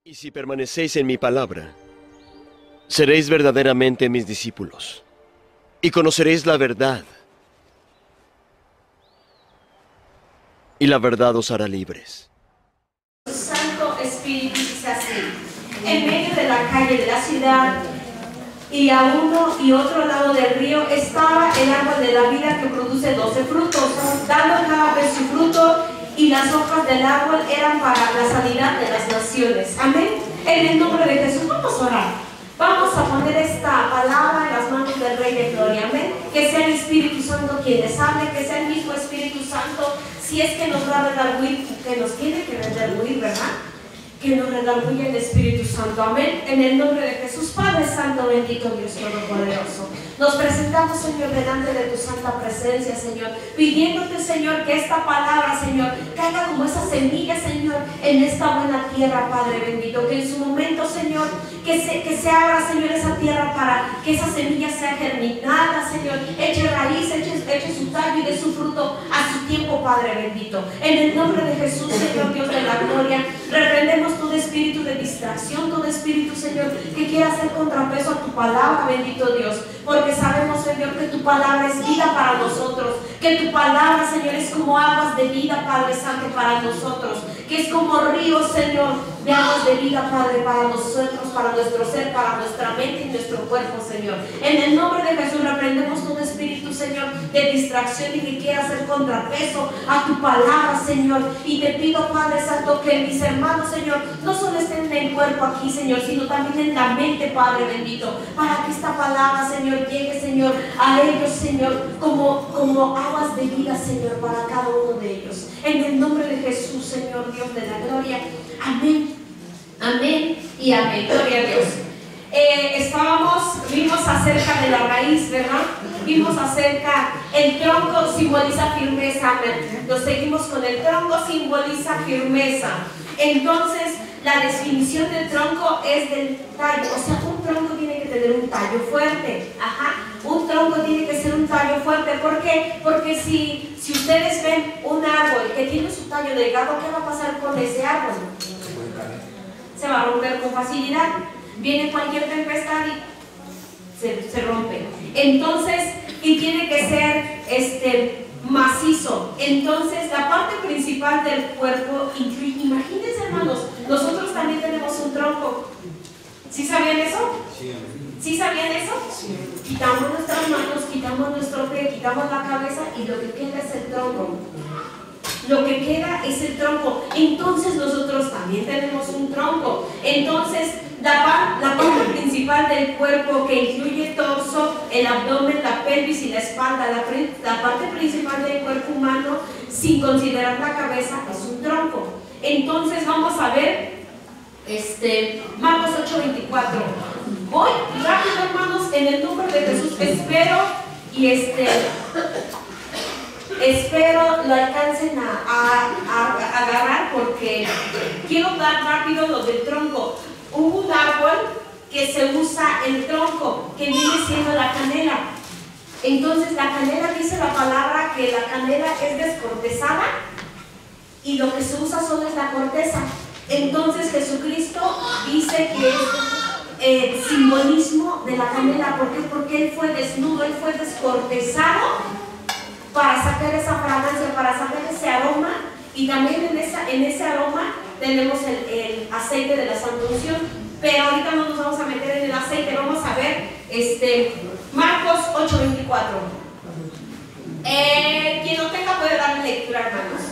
Y si permanecéis en mi palabra, seréis verdaderamente mis discípulos, y conoceréis la verdad, y la verdad os hará libres. Santo Espíritu dice así: en medio de la calle de la ciudad y a uno y otro lado del río estaba el árbol de la vida que produce 12 frutos, dando cada vez su fruto, y las hojas del árbol eran para la sanidad de las naciones. Amén. En el nombre de Jesús vamos a orar. Vamos a poner esta palabra en las manos del Rey de Gloria. Amén. Que sea el Espíritu Santo quien les hable, que sea el mismo Espíritu Santo, si es que nos va a redarguir, que nos tiene que redarguir, ¿verdad? Que nos redarguye el Espíritu Santo. Amén. En el nombre de Jesús. Padre Santo, bendito Dios Todopoderoso, nos presentamos, Señor, delante de tu santa presencia, Señor, pidiéndote, Señor, que esta palabra, Señor, caiga como esa semilla, Señor, en esta buena tierra, Padre bendito, que en su momento, Señor, que se abra, Señor, esa tierra para que esa semilla sea germinada, Señor, eche raíz, eche su tallo y dé su fruto a su tiempo, Padre bendito. En el nombre de Jesús, Señor, Dios de la gloria, reprendemos todo espíritu de distracción, todo espíritu, Señor, que quiera hacer contrapeso a tu palabra, bendito Dios, porque sabemos, Señor, que tu palabra es vida para nosotros, que tu palabra, Señor, es como aguas de vida, Padre Santo, para nosotros, que es como ríos, Señor, de aguas de vida, Padre, para nosotros, para nuestro ser, para nuestra mente y nuestro cuerpo, Señor. En el nombre de Jesús reprendemos todo espíritu, Señor, de distracción y que quiera hacer contrapeso a tu palabra, Señor. Y te pido, Padre Santo, que mis hermanos, Señor, no solo estén en el cuerpo aquí, Señor, sino también en la mente, Padre bendito, para que esta palabra, Señor, llegue, Señor, a ellos, Señor, como aguas de vida, Señor, para cada uno de ellos. En el nombre de Jesús, Señor, Dios de la gloria. Amén. Amén y amén. Gloria a Dios. Vimos acerca de la raíz, ¿verdad? Vimos acerca, el tronco simboliza firmeza. Amén. Nos seguimos con el tronco, simboliza firmeza. Entonces, la definición del tronco es del tallo. O sea, un tronco tiene que tener un tallo fuerte. Ajá. Un tronco tiene que ser un tallo fuerte. ¿Por qué? Porque si ustedes ven un árbol que tiene su tallo delgado, ¿qué va a pasar con ese árbol? Se va a romper con facilidad. Viene cualquier tempestad y se rompe. Entonces, y tiene que ser macizo. Entonces, la parte principal del cuerpo incluye, imagínense, hermanos, nosotros también tenemos un tronco. ¿Sí sabían eso? Sí. ¿Sí sabían eso? Sí. Quitamos nuestras manos, quitamos nuestro pie, quitamos la cabeza y lo que queda es el tronco. Lo que queda es el tronco. Entonces nosotros también tenemos un tronco. Entonces la parte principal del cuerpo, que incluye el torso, el abdomen, la pelvis y la espalda, la parte principal del cuerpo humano, sin considerar la cabeza, es un tronco. Entonces vamos a ver Marcos 8:24. Voy rápido, hermanos, en el nombre de Jesús. Espero lo alcancen a agarrar, porque quiero dar rápido lo del tronco. Hubo un árbol que se usa el tronco, que viene siendo la canela. Entonces la canela, dice la palabra que la canela es descortezada y lo que se usa solo es la corteza. Entonces Jesucristo dice que es simbolismo de la canela. ¿Por qué? Porque Él fue desnudo, Él fue descortezado para sacar esa fragancia, para sacar ese aroma. Y también en ese aroma tenemos el aceite de la santa unción. Pero ahorita no nos vamos a meter en el aceite. Vamos a ver Marcos 8:24. Quien no tenga puede darle lectura, hermanos.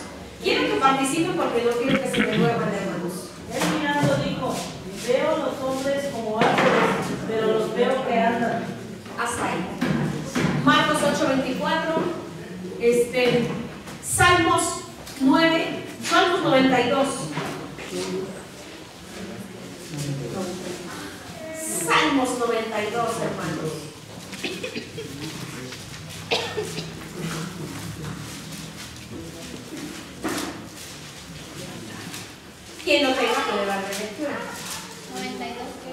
Quiero que participen porque no quiero que se me duerman, hermanos. Él mirando dijo: veo los hombres como árboles, pero los veo que andan. Hasta ahí. Marcos 8:24. Salmos 92. Salmos 92, hermanos. Quien no tenga puede darle lectura. 92, ¿qué?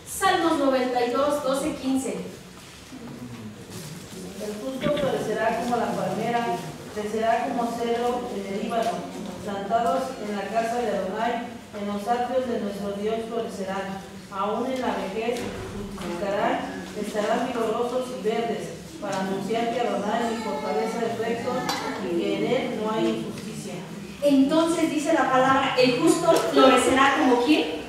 Salmos 92, 12, 15. El justo florecerá como la palmera, crecerá como cedro en el Líbano, plantados en la casa de Adonai, En los atrios de nuestro Dios florecerán, aún en la vejez fructificarán, estarán vigorosos y verdes, para anunciar que Adonai mi fortaleza es recto y que en él no hay injusticia. Entonces dice la palabra, el justo florecerá como ¿quién?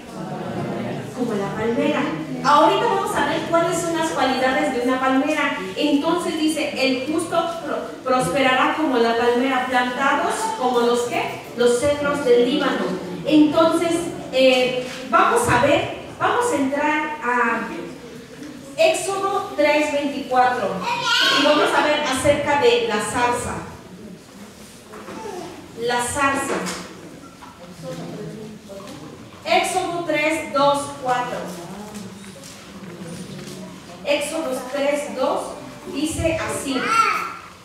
Como la palmera. Ahorita vamos a ver cuáles son las cualidades de una palmera. Entonces dice, el justo prosperará como la palmera, plantados como los ¿qué? Los cedros del Líbano. Entonces, vamos a entrar a Éxodo 3:24 y vamos a ver acerca de la zarza. La zarza. Éxodo 3, 2, 4. Éxodo 3, 2 dice así.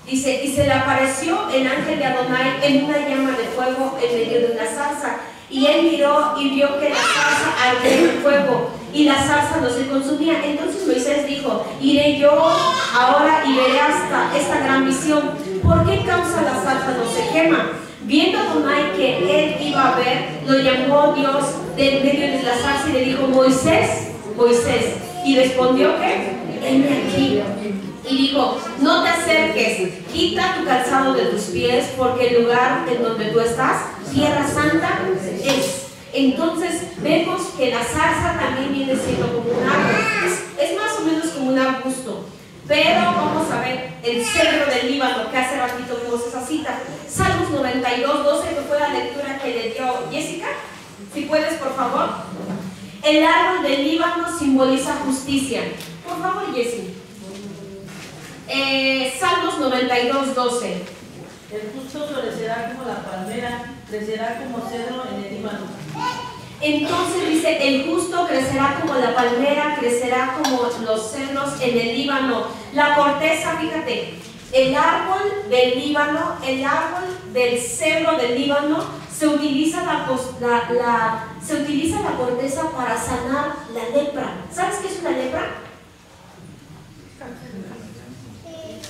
Dice, y se le apareció el ángel de Adonai en una llama de fuego en medio de una zarza. Y él miró y vio que la zarza ardía en fuego y la zarza no se consumía. Entonces Moisés dijo, iré yo ahora y veré hasta esta gran visión. ¿Por qué causa la zarza no se quema? Viendo Adonai que él iba a ver, lo llamó Dios del medio de la zarza y le dijo, Moisés, Moisés. Y respondió que, heme aquí. Y dijo, no te acerques, quita tu calzado de tus pies, porque el lugar en donde tú estás, tierra santa es. Entonces vemos que la zarza también viene siendo como un árbol, es más o menos como un arbusto. Pero vamos a ver el cedro del Líbano, que hace ratito vimos esa cita. Salmos 92, 12, que fue la lectura que le dio Jessica. Si puedes, por favor. El árbol del Líbano simboliza justicia. Por favor, Jessie. Salmos 92, 12. El justo florecerá como la palmera, crecerá como cedro en el Líbano. Entonces dice, el justo crecerá como la palmera, crecerá como los cedros en el Líbano. La corteza, fíjate, el árbol del Líbano, el árbol del cedro del Líbano, se utiliza la corteza para sanar la lepra. ¿Sabes qué es una lepra?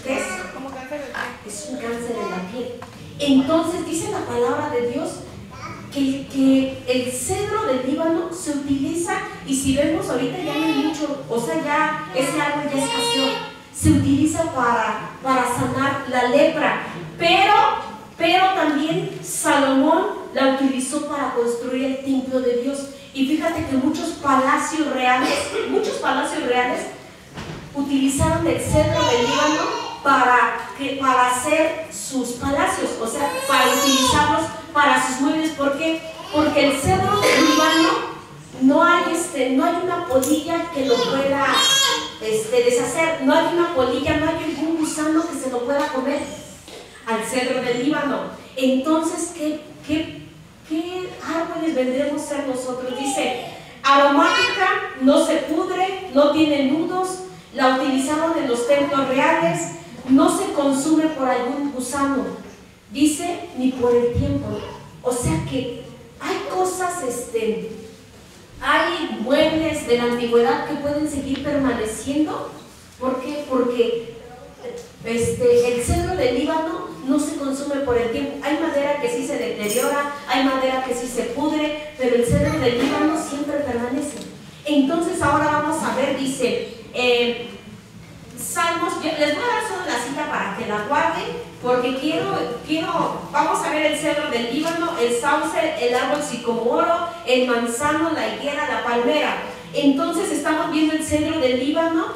¿Qué es? Como cáncer de piel. Es un cáncer en la piel. Entonces dice la palabra de Dios que el cedro del Líbano se utiliza, y si vemos ahorita ya no hay mucho, o sea, ya ese árbol ya escaseó, se utiliza para sanar la lepra, pero también Salomón la utilizó para construir el templo de Dios. Y fíjate que muchos palacios reales utilizaron el cedro del Líbano para hacer sus palacios, o sea, para utilizarlos para sus muebles. ¿Por qué? Porque el cedro del Líbano no hay una polilla que lo pueda deshacer, no hay una polilla, no hay ningún gusano que se lo pueda comer al cedro del Líbano. Entonces, ¿qué árboles vendremos a ser nosotros? Dice, aromática, no se pudre, no tiene nudos, la utilizaron en los templos reales, no se consume por algún gusano, dice, ni por el tiempo. O sea que hay cosas, hay muebles de la antigüedad que pueden seguir permaneciendo. ¿Por qué? Porque el cedro del Líbano no se consume por el tiempo. Hay madera que sí se deteriora, hay madera que sí se pudre, pero el cedro del Líbano siempre permanece. Entonces ahora vamos a ver, dice Salmos, les voy a dar solo la cita para que la guarden, porque vamos a ver el cedro del Líbano, el sauce, el árbol sicomoro, el manzano, la higuera, la palmera. Entonces estamos viendo el cedro del Líbano,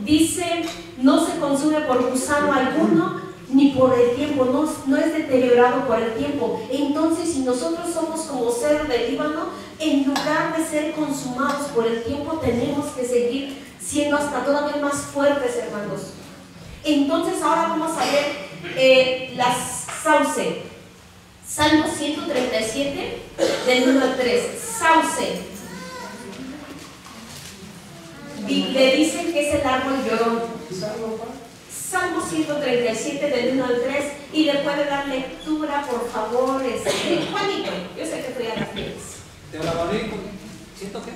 dice, no se consume por gusano alguno, ni por el tiempo, no es deteriorado por el tiempo. Entonces, si nosotros somos como cedro del Líbano, en lugar de ser consumados por el tiempo, tenemos que seguir siendo hasta todavía más fuertes, hermanos. Entonces ahora vamos a ver las sauce. Salmo 137 del 1 al 3. Sauce. Le dicen que es el árbol llorón. Salmo 137 del 1 al 3. Y le puede dar lectura, por favor, Juanito. Yo sé que tú ya las tienes. Te alabaré con... ¿Siento qué?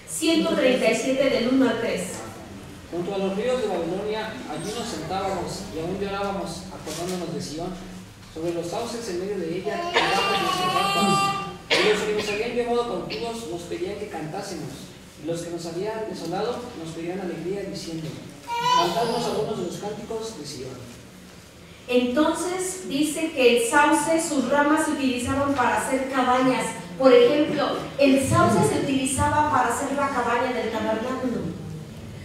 137 del 1 al 3. Junto a los ríos de Babilonia, allí nos sentábamos y aún llorábamos acordándonos de Sion. Sobre los sauces en medio de ella, llorábamos nuestras almas. los que nos habían llevado cautivos nos pedían que cantásemos, y los que nos habían desolado nos pedían alegría, diciendo: cantadnos algunos de los cánticos de Sion. Entonces dice que el sauce, sus ramas se utilizaban para hacer cabañas. Por ejemplo, el sauce se utilizaba para hacer la cabaña del tabernáculo,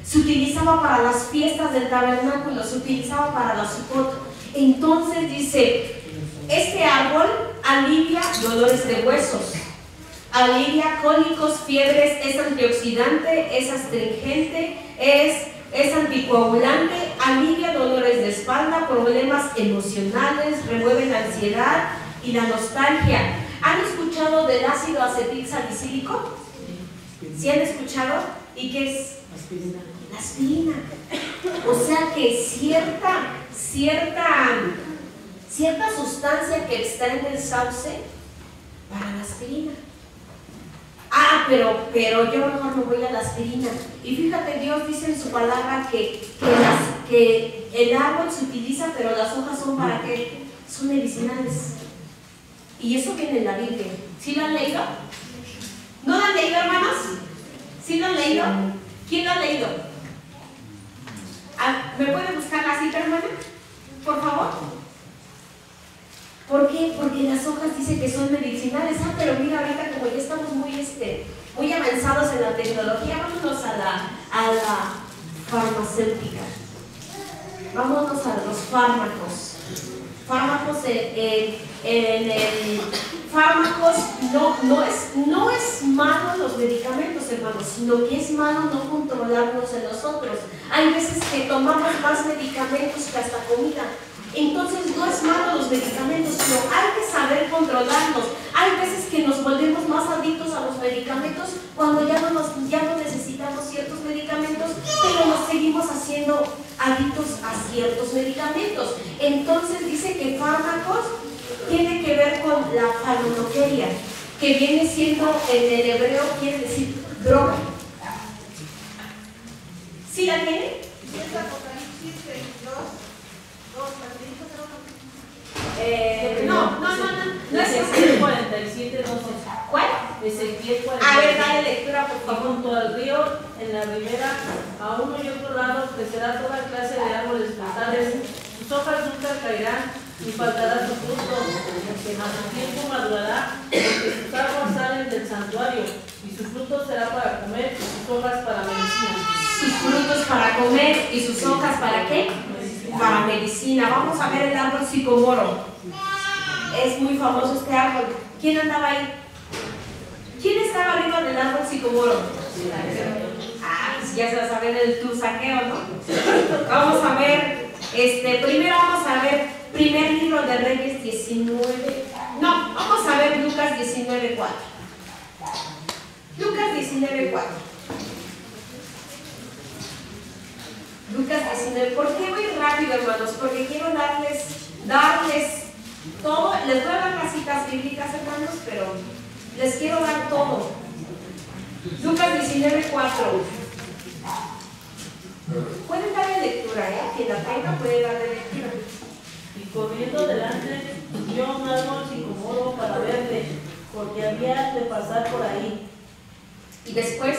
se utilizaba para las fiestas del tabernáculo, se utilizaba para la Sukkot. Entonces dice, este árbol alivia dolores de huesos, alivia cólicos, fiebres, es antioxidante, es astringente, es anticoagulante, alivia dolores de espalda, problemas emocionales, remueve la ansiedad y la nostalgia. ¿Han escuchado del ácido acetil salicílico? ¿Sí han escuchado? ¿Y qué es? Aspirina. La aspirina. O sea que cierta sustancia que extraen del sauce para la aspirina. Ah, pero yo mejor me voy a la aspirina. Y fíjate, Dios dice en su palabra que el árbol se utiliza, pero las hojas son ¿para qué? Son medicinales. Y eso viene en la Biblia. ¿Sí lo han leído? ¿No lo han leído, hermanos? ¿Sí lo han leído? ¿Quién lo ha leído? ¿Me puede buscar la cita, hermana? Por favor. ¿Por qué? Porque las hojas dicen que son medicinales. Ah, pero mira, ahorita como ya estamos muy avanzados en la tecnología, vámonos a la farmacéutica. Vámonos a los fármacos. Fármacos fármacos no es malo los medicamentos, hermanos, sino que es malo no controlarlos en nosotros. Hay veces que tomamos más medicamentos que hasta comida. Entonces no es malo los medicamentos, pero hay que saber controlarlos. Hay veces que nos volvemos más adictos a los medicamentos cuando ya no necesitamos ciertos medicamentos, pero nos seguimos haciendo adictos a ciertos medicamentos. Entonces dice que fármacos tiene que ver con la farmacopedia, que viene siendo en el hebreo, quiere decir droga. ¿Sí la tiene? No es Ezequiel 47, 12. ¿Cuál? Ezequiel 47. A ver, dale lectura, por Y favor. junto al río, en la ribera, a uno y otro lado, crecerá toda clase de árboles frutales. Sus hojas nunca caerán, ni faltará su fruto, que más su tiempo madurará, porque sus aguas salen del santuario, y su fruto será para comer, y sus hojas para medicina. Sus frutos para comer y sus hojas ¿para qué? Para medicina. Vamos a ver el árbol sicomoro. Es muy famoso este árbol. ¿Quién andaba ahí? ¿Quién estaba arriba del árbol sicomoro? Ah, pues ya se va a saber el tu saqueo, ¿no? Vamos a ver, primero vamos a ver primer libro de Reyes 19. No, vamos a ver Lucas 19:4. Lucas 19:4. Lucas 19. ¿Por qué voy rápido, hermanos? Porque quiero darles todo. Les voy a dar las citas bíblicas, hermanos, pero les quiero dar todo. Lucas 19:4. Pueden darle lectura, ¿eh? Quien la tenga puede darle lectura. Y corriendo delante, vio un árbol sicomoro para verle, porque había de pasar por ahí. Y después,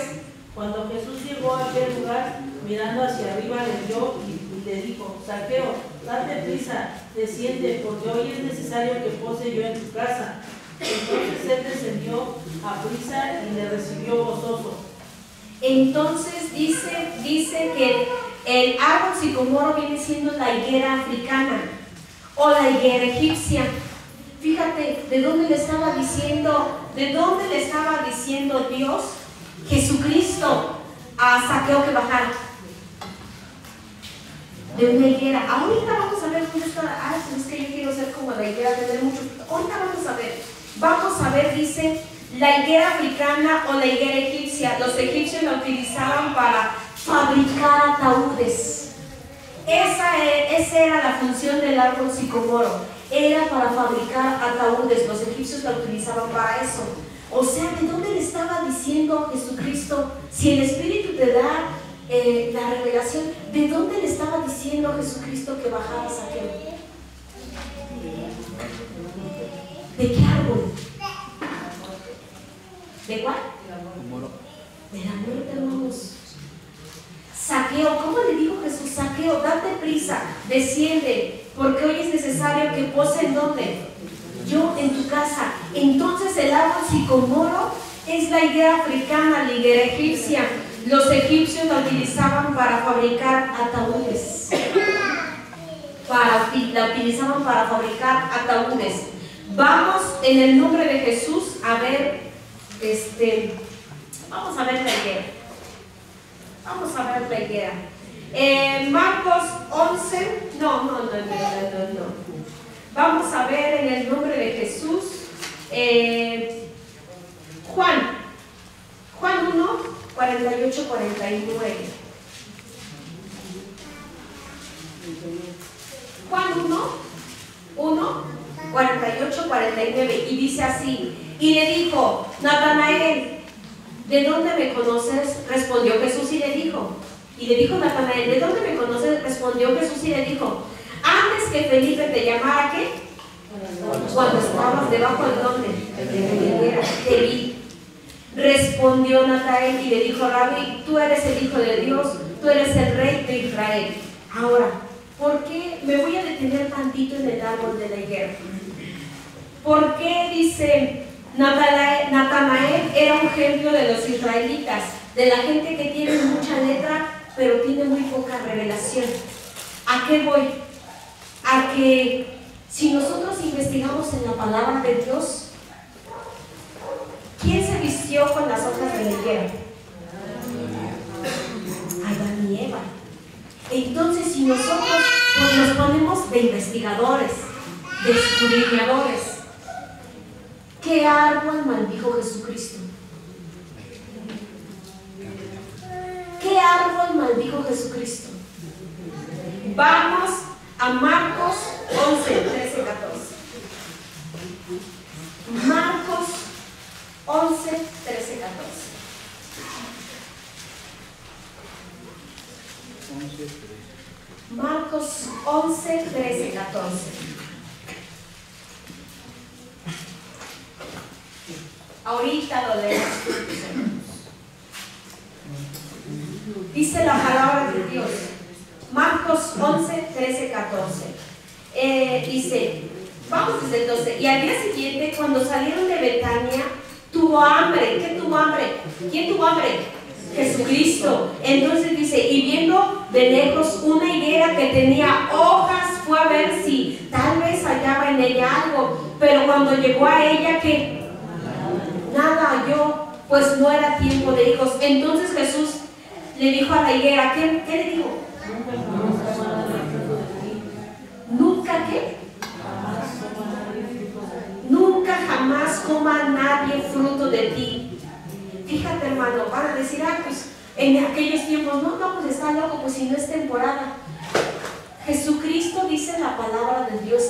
Cuando Jesús llegó a aquel lugar, mirando hacia arriba, le vio y le dijo: Zaqueo, date prisa, desciende, porque hoy es necesario que pose yo en tu casa. Entonces él descendió a prisa y le recibió gozoso. entonces dice que el árbol sicomoro viene siendo la higuera africana o la higuera egipcia. Fíjate, ¿de dónde le estaba diciendo Dios, Jesucristo, a Zaqueo que bajara? De una higuera. Ahorita vamos a ver dónde está. Pues es que yo quiero ser como la higuera, tener mucho. Ahorita vamos a ver. Vamos a ver, dice, la higuera africana o la higuera egipcia. Los egipcios la utilizaban para fabricar ataúdes. Esa era la función del árbol sicomoro. Era para fabricar ataúdes. Los egipcios la utilizaban para eso. O sea, ¿de dónde le estaba diciendo Jesucristo? Si el Espíritu te da la revelación, ¿de dónde le estaba diciendo Jesucristo que bajara a Zaqueo? ¿De qué árbol? ¿De cuál? De la muerte, hermanos. Saqueo, ¿cómo le dijo Jesús? Saqueo, date prisa, desciende, porque hoy es necesario que pose en donde. Yo en tu casa. Entonces el árbol sicomoro es la higuera africana, la higuera egipcia. Los egipcios la utilizaban para fabricar ataúdes. La utilizaban para fabricar ataúdes. Vamos en el nombre de Jesús a ver, vamos a ver la higuera. Vamos a ver la higuera. Marcos 11, no. Vamos a ver en el nombre de Jesús. Juan 1, 48, 49. Juan 1, 48, 49. Y dice así: y le dijo, Natanael, ¿de dónde me conoces? Respondió Jesús y le dijo. Y le dijo Natanael, ¿de dónde me conoces? Respondió Jesús y le dijo, antes que Felipe te llamara, ¿qué? Cuando estabas debajo de dónde? Te vi. Respondió Natanael y le dijo, Rabí, tú eres el Hijo de Dios, tú eres el Rey de Israel. Ahora, ¿por qué me voy a detener tantito en el árbol de la higuera? ¿Por qué dice Natanael era un ejemplo de los israelitas, de la gente que tiene mucha letra, pero tiene muy poca revelación? ¿A qué voy? A que si nosotros investigamos en la palabra de Dios, ¿quién se vistió con las hojas de la higuera? Adán y Eva. Entonces, si nosotros nos ponemos de investigadores, de escudriñadores, ¿qué árbol maldijo Jesucristo? ¿Qué árbol maldijo Jesucristo? Vamos a Marcos 11, 13, 14. Marcos 11, 13, 14. Marcos 11, 13, 14. Ahorita lo leemos. Dice la palabra de Dios. Marcos 11, 13, 14. Dice, vamos desde el 12. Y al día siguiente, cuando salieron de Betania, tuvo hambre. ¿Qué tuvo hambre? ¿Quién tuvo hambre? Jesucristo. Entonces dice, y viendo de lejos una higuera que tenía hojas, fue a ver si tal vez hallaba en ella algo. Pero cuando llegó a ella, ¿qué? Nada halló, pues no era tiempo de higos. Entonces Jesús le dijo a la higuera, ¿qué le dijo? ¿Nunca qué? Nunca jamás coma nadie fruto de ti. Fíjate, hermano, van a decir, pues en aquellos tiempos, no, pues está loco, pues si no es temporada. Jesucristo dice en la palabra de Dios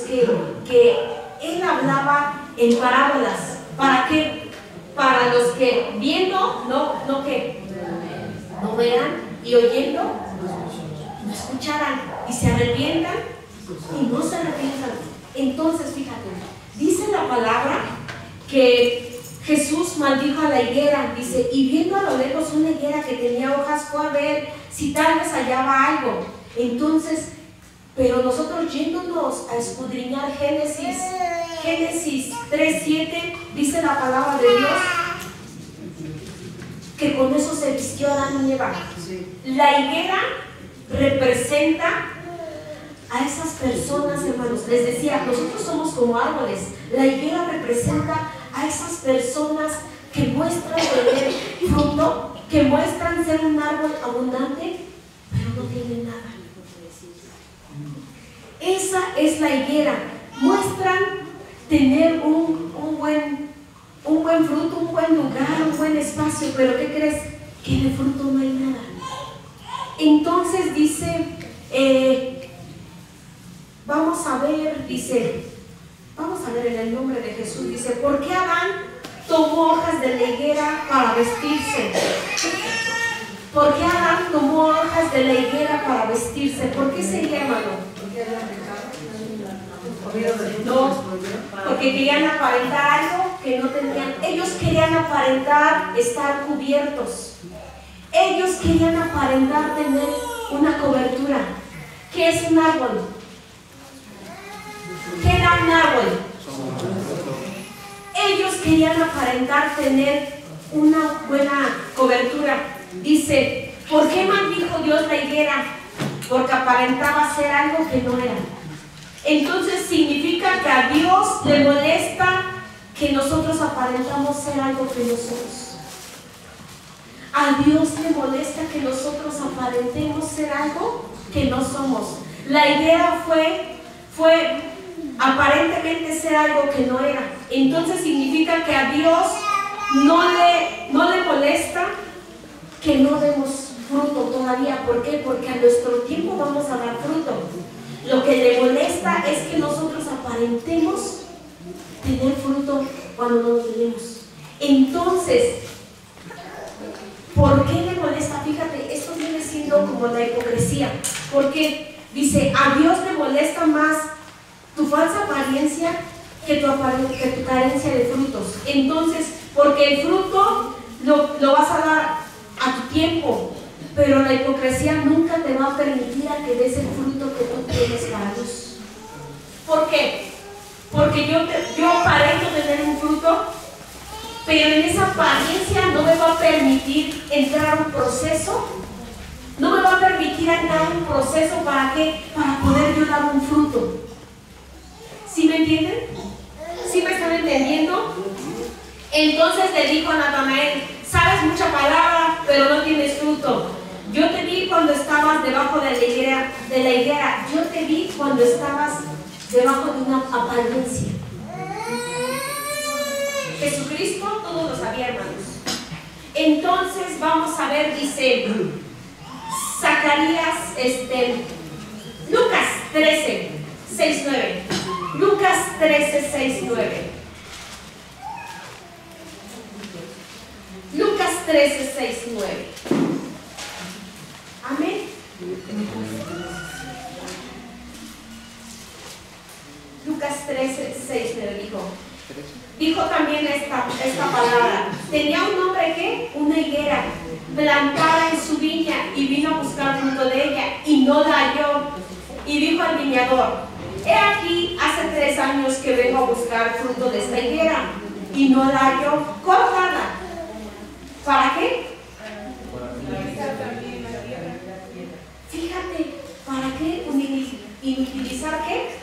que Él hablaba en parábolas. ¿Para qué? Para los que viendo, no que no vean, y oyendo, no escucharan, y se arrepientan, y no se arrepientan. Entonces, fíjate, dice la palabra que Jesús maldijo a la higuera, dice, y viendo a lo lejos una higuera que tenía hojas, fue a ver si tal vez hallaba algo. Entonces, pero nosotros yéndonos a escudriñar Génesis 3:7, dice la palabra de Dios que con eso se vistió Adán y Eva. La higuera representa a esas personas, hermanos. Les decía, nosotros somos como árboles. La higuera representa a esas personas que muestran tener fruto, que muestran ser un árbol abundante, pero no tienen nada. Esa es la higuera. Muestran tener un buen fruto, un buen lugar, un buen espacio, pero ¿qué crees? Que de fruto no hay nada. Entonces dice, vamos a ver en el nombre de Jesús, dice, ¿por qué Adán tomó hojas de la higuera para vestirse? ¿Por qué Adán tomó hojas de la higuera para vestirse? ¿Por qué sería, hermano? No, porque querían aparentar algo. que no tenían. Ellos querían aparentar estar cubiertos. Ellos querían aparentar tener una cobertura. ¿Qué es un árbol? ¿Qué era un árbol? Ellos querían aparentar tener una buena cobertura. Dice, ¿por qué maldijo Dios la higuera? Porque aparentaba ser algo que no era. Entonces significa que a Dios le molesta que nosotros aparentamos ser algo que no somos. A Dios le molesta que nosotros aparentemos ser algo que no somos. La idea fue aparentemente ser algo que no era. Entonces significa que a Dios no le molesta que no demos fruto todavía. ¿Por qué? Porque a nuestro tiempo vamos a dar fruto. Lo que le molesta es que nosotros aparentemos tener fruto cuando no lo tenemos. Entonces, ¿por qué le molesta? Fíjate, esto viene siendo como la hipocresía. Porque dice, a Dios le molesta más tu falsa apariencia que tu carencia de frutos. Entonces, porque el fruto lo vas a dar a tu tiempo, pero la hipocresía nunca te va a permitir a que des el fruto que tú tienes para Dios. ¿Por qué? Porque yo aparento tener un fruto, pero en esa apariencia no me va a permitir entrar a un proceso. No me va a permitir entrar a un proceso. ¿Para qué? Para poder yo dar un fruto. ¿Sí me entienden? ¿Sí me están entendiendo? Entonces le dijo a Natanael, sabes mucha palabra, pero no tienes fruto. Yo te vi cuando estabas debajo de la higuera. Yo te vi cuando estabas debajo de una apariencia. Jesucristo todo lo sabía, hermanos. Entonces vamos a ver, dice Zacarías, Lucas 13, 6, 9. Lucas 13, 6, 9. Lucas 13, 6, 9. Amén. Lucas 13, 6, 9 dijo también esta palabra. Tenía un hombre que, una higuera plantada en su viña, y vino a buscar fruto de ella y no la halló. Y dijo al viñador, he aquí, hace 3 años que vengo a buscar fruto de esta higuera y no la hallo, córtala. ¿Para qué? Fíjate, ¿para qué? ¿Inutilizar qué?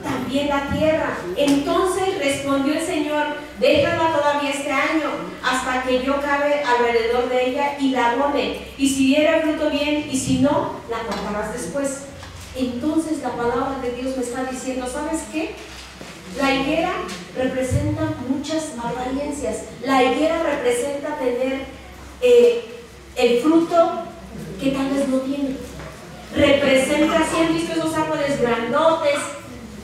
También la tierra. Entonces respondió el Señor, déjala todavía este año, hasta que yo cabe alrededor de ella y la abone. Y si diera fruto bien, y si no, la cortarás después. Entonces la palabra de Dios me está diciendo, ¿sabes qué? La higuera representa muchas apariencias. La higuera representa tener el fruto que tal vez no tiene. Representa, si han visto esos árboles grandotes.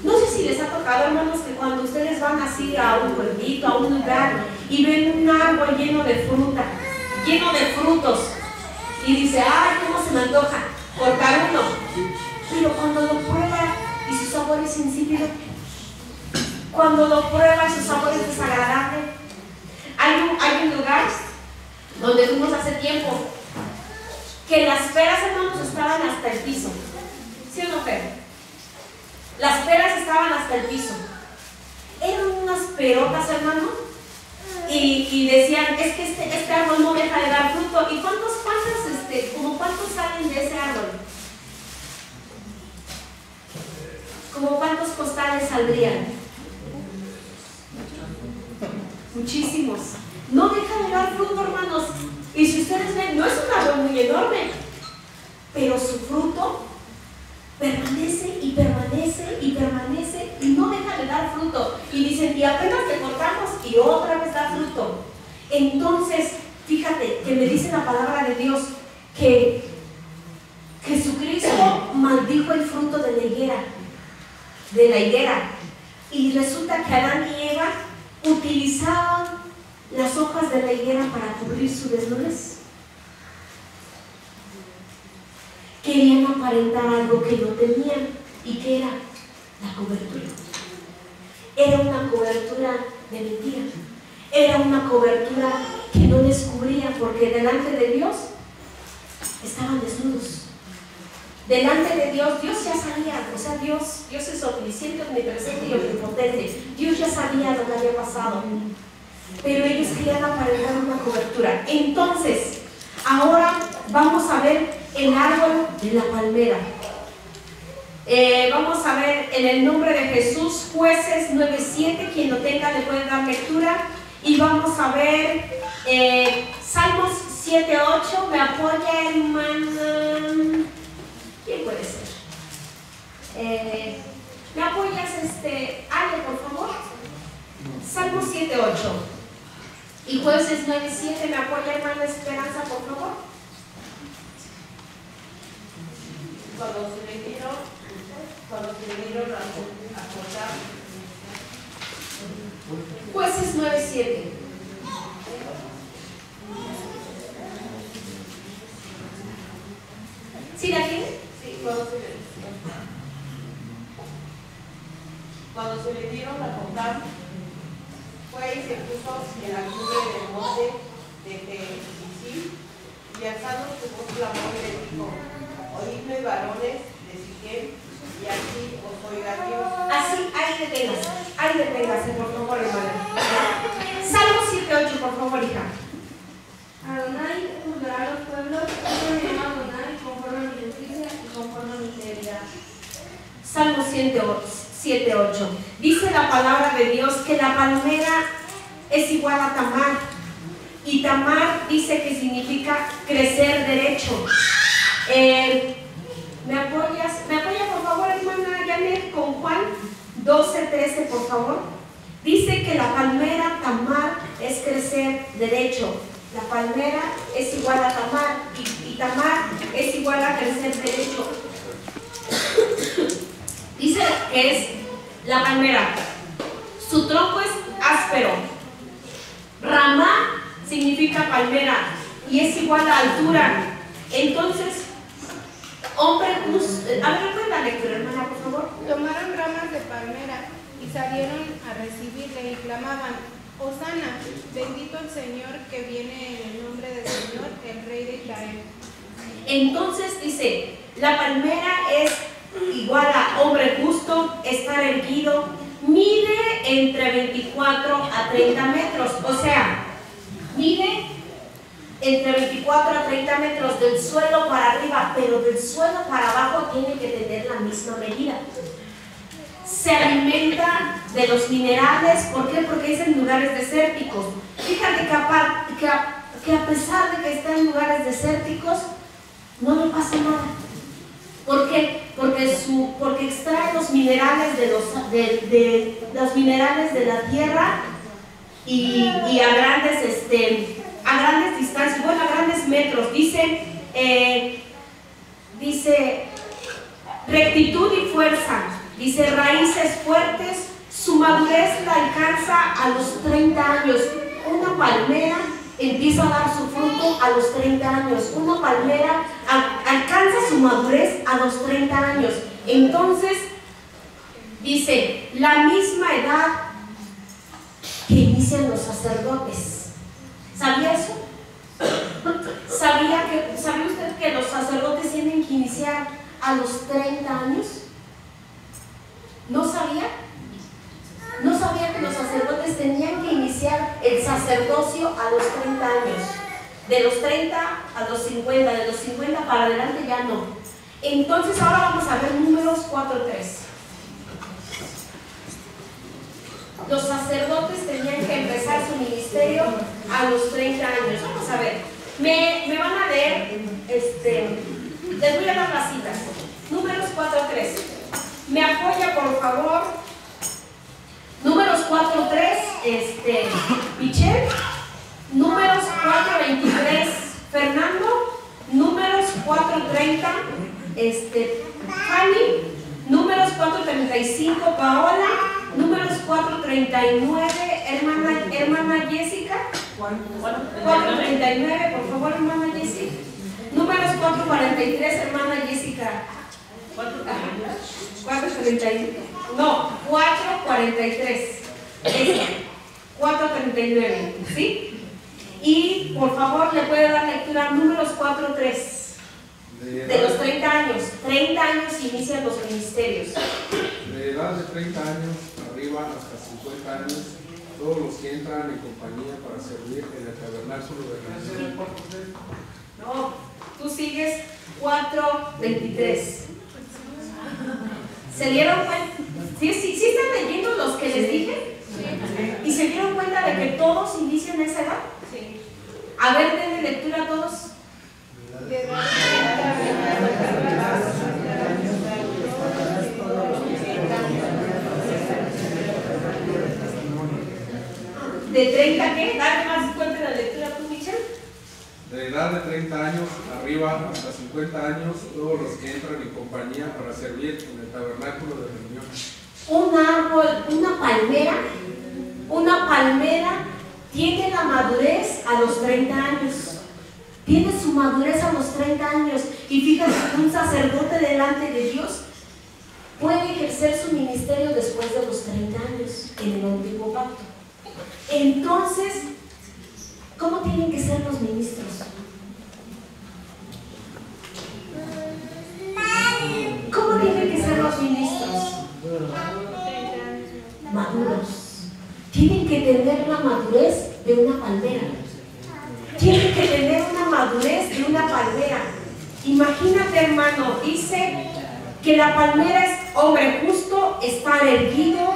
No sé si les ha tocado, hermanos, que cuando ustedes van así a un pueblito, a un lugar, y ven un árbol lleno de fruta, lleno de frutos, y dice, ay, ¿cómo se me antoja cortar uno? Pero cuando lo prueba y su sabor es insípido, cuando lo prueba y su sabor es desagradable. Hay un lugar donde fuimos hace tiempo que las peras, hermanos, estaban hasta el piso. ¿Sí o no, Fer? Las peras estaban hasta el piso. Eran unas perotas, hermano, y decían, es que este árbol no deja de dar fruto. ¿Y cuántos salen de ese árbol? ¿Como cuántos costales saldrían? Muchísimos. No deja de dar fruto, hermanos. Y si ustedes ven, no es un árbol muy enorme, pero su fruto permanece y permanece y permanece y no deja de dar fruto. Y dicen, y apenas le cortamos y otra vez da fruto. Entonces, fíjate que me dice la palabra de Dios que Jesucristo maldijo el fruto de la higuera. Y resulta que Adán y Eva utilizaban las hojas de la higuera para cubrir su desnudez. Querían aparentar algo que no tenían. ¿Y qué era? La cobertura. era una cobertura de mentira. Era una cobertura que no descubría, porque delante de Dios estaban desnudos. Delante de Dios, Dios ya sabía, o sea, Dios es omnisciente, omnipresente y omnipotente. Dios ya sabía lo que había pasado, pero ellos querían aparentar una cobertura. Entonces, ahora vamos a ver el árbol de la palmera. Vamos a ver en el nombre de Jesús, Jueces 9:7, quien lo tenga le puede dar lectura. Y vamos a ver Salmos 7:8. ¿Me apoya, hermana? ¿Quién puede ser? ¿Me apoyas, Ale, por favor? Salmos 7:8. Y Jueces 9:7. ¿Me apoya, hermana Esperanza, por favor? Cuando se vinieron a cortar. Jueces 9:7. ¿Sí la tiene? Sí, cuando se vinieron a cortar, fue y se puso en la cumbre del monte de Gerizim, y alzando su voz clamó y le dijo: oídme, varones de Siquem, y así os oiga Dios. Así, ahí deténgase, por favor, hermana. Salmo 7:8, por favor, hija. Adonai juzgará a los pueblos, yo me llamo Adonai, conforme a mi justicia y conforme a mi integridad. Salmo 7:8. Dice la palabra de Dios que la palmera es igual a Tamar. Y Tamar dice que significa crecer derecho. ¿Me apoya por favor, hermana Janet, con Juan 12:13, por favor? Dice que la palmera Tamar es crecer derecho. La palmera es igual a Tamar y Tamar es igual a crecer derecho. Dice que es la palmera. Su tronco es áspero. Ramá significa palmera y es igual a altura. Entonces, hombre, a ver, ¿puede la lectura, hermana, por favor? Tomaron ramas de palmera y salieron a recibirle y clamaban: Hosana, bendito el Señor que viene en el nombre del Señor, el Rey de Israel. Entonces dice, la palmera es igual a hombre justo, estar erguido, mide entre 24 a 30 metros, o sea, mide entre 24 a 30 metros del suelo para arriba, pero del suelo para abajo tiene que tener la misma medida. Se alimenta de los minerales. ¿Por qué? Porque es en lugares desérticos. Fíjate que a pesar de que está en lugares desérticos, no le pasa nada. ¿Por qué? Porque extrae los minerales de los minerales de la tierra y a grandes distancias, bueno, a grandes metros. Dice rectitud y fuerza. Dice raíces fuertes, su madurez la alcanza a los 30 años. Una palmera empieza a dar su fruto a los 30 años. Una palmera alcanza su madurez a los 30 años. Entonces, dice, la misma edad que inician los sacerdotes. ¿Sabía eso? ¿Sabía usted que los sacerdotes tienen que iniciar a los 30 años? ¿No sabía? ¿No sabía que los sacerdotes tenían que iniciar el sacerdocio a los 30 años? De los 30 a los 50, de los 50 para adelante ya no. Entonces ahora vamos a ver Números 4:3. Los sacerdotes tenían que empezar su ministerio a los 30 años. Vamos a ver. Me van a leer, les voy a dar las citas. Números 4:3. Me apoya, por favor. Números 4:3, Michelle. Números 4:23, Fernando. Números 4:30, Fanny. Números 4:35, Paola. Números 4:39, hermana Jessica. 4:39, por favor, hermana Jessica. Números 4:43, hermana Jessica. 4:39. No, 4:43. Es 4:39, ¿sí? Y por favor le puede dar lectura a Números 4:3. De los 30 años. 30 años inician los ministerios. De edad de 30 años arriba hasta 50 años, todos los que entran en compañía para servir en el tabernáculo de la reunión. No, tú sigues 4:23. ¿Se dieron cuenta? ¿Sí están leyendo los que les dije? Sí. ¿Y se dieron cuenta de que todos inician a esa edad? Sí. A ver, denle lectura a todos. ¿De 30 qué? Dale más cuenta de la lectura tú, Michelle. De edad de 30 años arriba hasta 50 años, todos los que entran en compañía para servir en el tabernáculo de reunión. Un árbol, una palmera tiene la madurez a los 30 años. Tiene su madurez a los 30 años. Y fíjate que un sacerdote delante de Dios puede ejercer su ministerio después de los 30 años en el antiguo pacto. Entonces, ¿cómo tienen que ser los ministros? ¿Cómo tienen que ser los ministros? Maduros. Tienen que tener la madurez de una palmera. Tienen que tener una madurez de una palmera. Imagínate, hermano, dice que la palmera es hombre justo, estar erguido,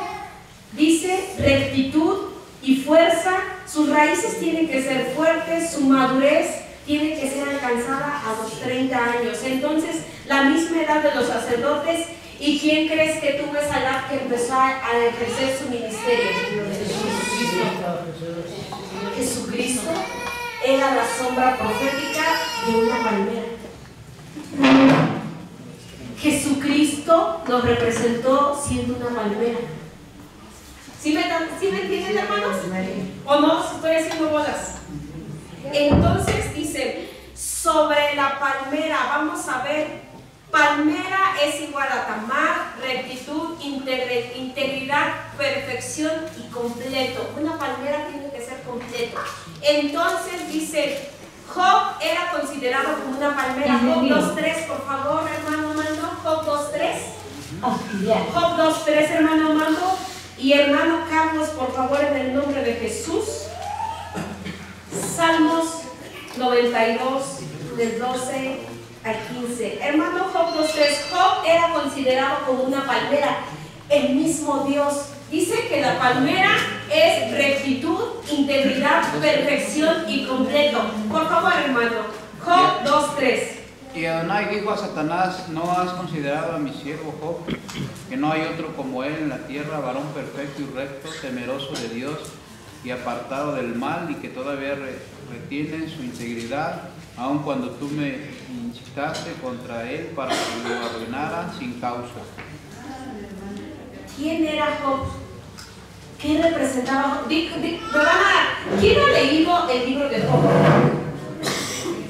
dice rectitud y fuerza. Sus raíces tienen que ser fuertes, su madurez tiene que ser alcanzada a los 30 años. Entonces, la misma edad de los sacerdotes. ¿Y quién crees que tuvo esa edad que empezó a ejercer su ministerio? Jesucristo era la sombra profética de una palmera. Jesucristo nos representó siendo una palmera. ¿Sí me entienden, hermanos? ¿O no? Estoy haciendo bolas. Entonces dice, sobre la palmera, vamos a ver, palmera es igual a tamar, rectitud, integridad, perfección y completo. Una palmera tiene que ser completo. Entonces dice, Job era considerado como una palmera. Job 2:3, por favor, hermano Mando. Job 2:3. Job 2:3, hermano Mando. Y hermano Carlos, por favor, en el nombre de Jesús. Salmos 92, del 12 al 15. Hermano, Job 2:3. Job era considerado como una palmera. El mismo Dios dice que la palmera es rectitud, integridad, perfección y completo. Por favor, hermano. Job 2:3. Y Adonai dijo a Satanás: ¿no has considerado a mi siervo Job, que no hay otro como él en la tierra, varón perfecto y recto, temeroso de Dios y apartado del mal, y que todavía retiene su integridad, aun cuando tú me incitaste contra él para que lo arruinara sin causa? ¿Quién era Job? ¿Qué representaba Job? ¿Quién ha leído el libro de Job?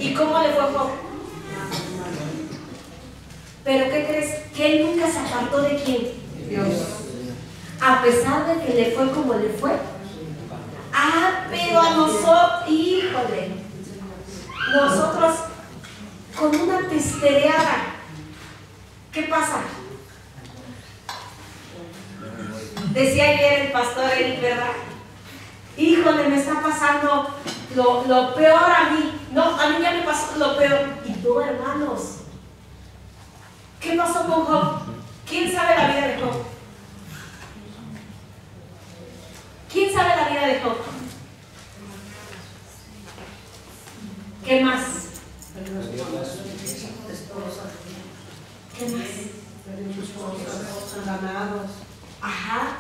¿Y cómo le fue a Job? ¿Pero qué crees? Que él nunca se apartó de quién? Dios. A pesar de que le fue como le fue. Pero a nosotros, híjole, nosotros con una testereada, ¿qué pasa? Decía ayer el pastor Eric, ¿verdad? Híjole, me está pasando lo peor a mí. No, a mí ya me pasó lo peor. ¿Y tú, hermanos? ¿Qué pasó con Job? ¿Quién sabe la vida de Job? ¿Quién sabe la vida de Job? ¿Qué más? ¿Qué más? Ganados. Ajá.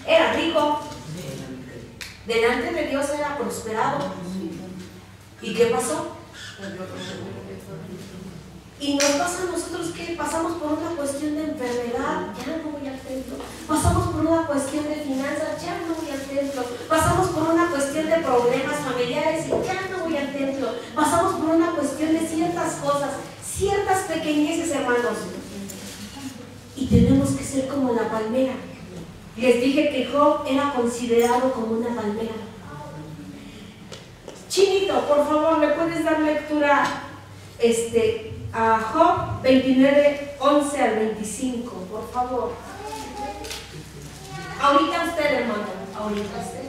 Era rico. Delante de Dios era prosperado. ¿Y qué pasó? Y nos pasa a nosotros que pasamos por una cuestión de enfermedad, ya no voy al templo. Pasamos por una cuestión de finanzas, ya no voy al templo. Pasamos por una cuestión de problemas familiares y ya no voy al templo. Pasamos por una cuestión de ciertas cosas, ciertas pequeñeces, hermanos. Y tenemos que ser como como la palmera. Les dije que Job era considerado como una palmera. Chinito, por favor, ¿le puedes dar lectura a Job 29, 11 al 25, por favor? Ahorita usted, hermano, ahorita usted.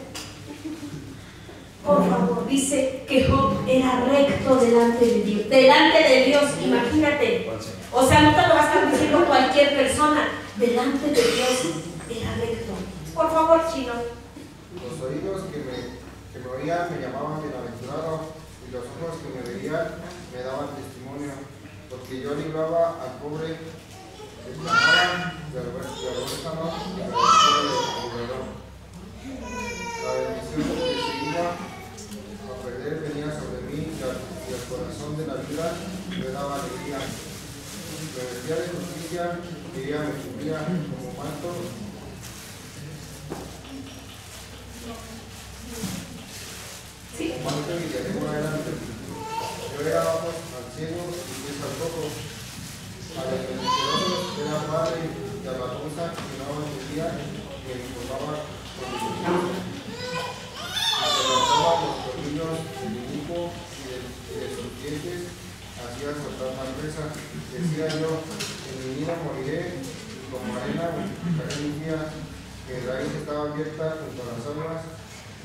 Por favor, dice que Job era recto delante de Dios. Delante de Dios, imagínate. O sea, no te lo va a estar diciendo cualquier persona. Delante de Dios era recto. Por favor, Chino. Los oídos que me oían me llamaban bienaventurado, y los ojos que me veían me daban testimonio, porque yo libraba al pobre, declamaban de huérfano y de librador. La bendición que se iba a perder venía sobre mí, y al corazón de la vida me daba alegría. Me vestía de justicia, y ella me cubría como manto. Sí. Como manto y de lengua delante. Yo era ojos al cielo y pies al rojo. A los mentirosos era padre, y a la cosa que no entendía y me informaba con mi justicia. Me levantaba los tornillos del inicuo y de sus dientes hacía soltar la presa. Decía yo, en mi vida moriré, y como arena multiplicaré mis días. Mi raíz estaba abierta junto a las aguas,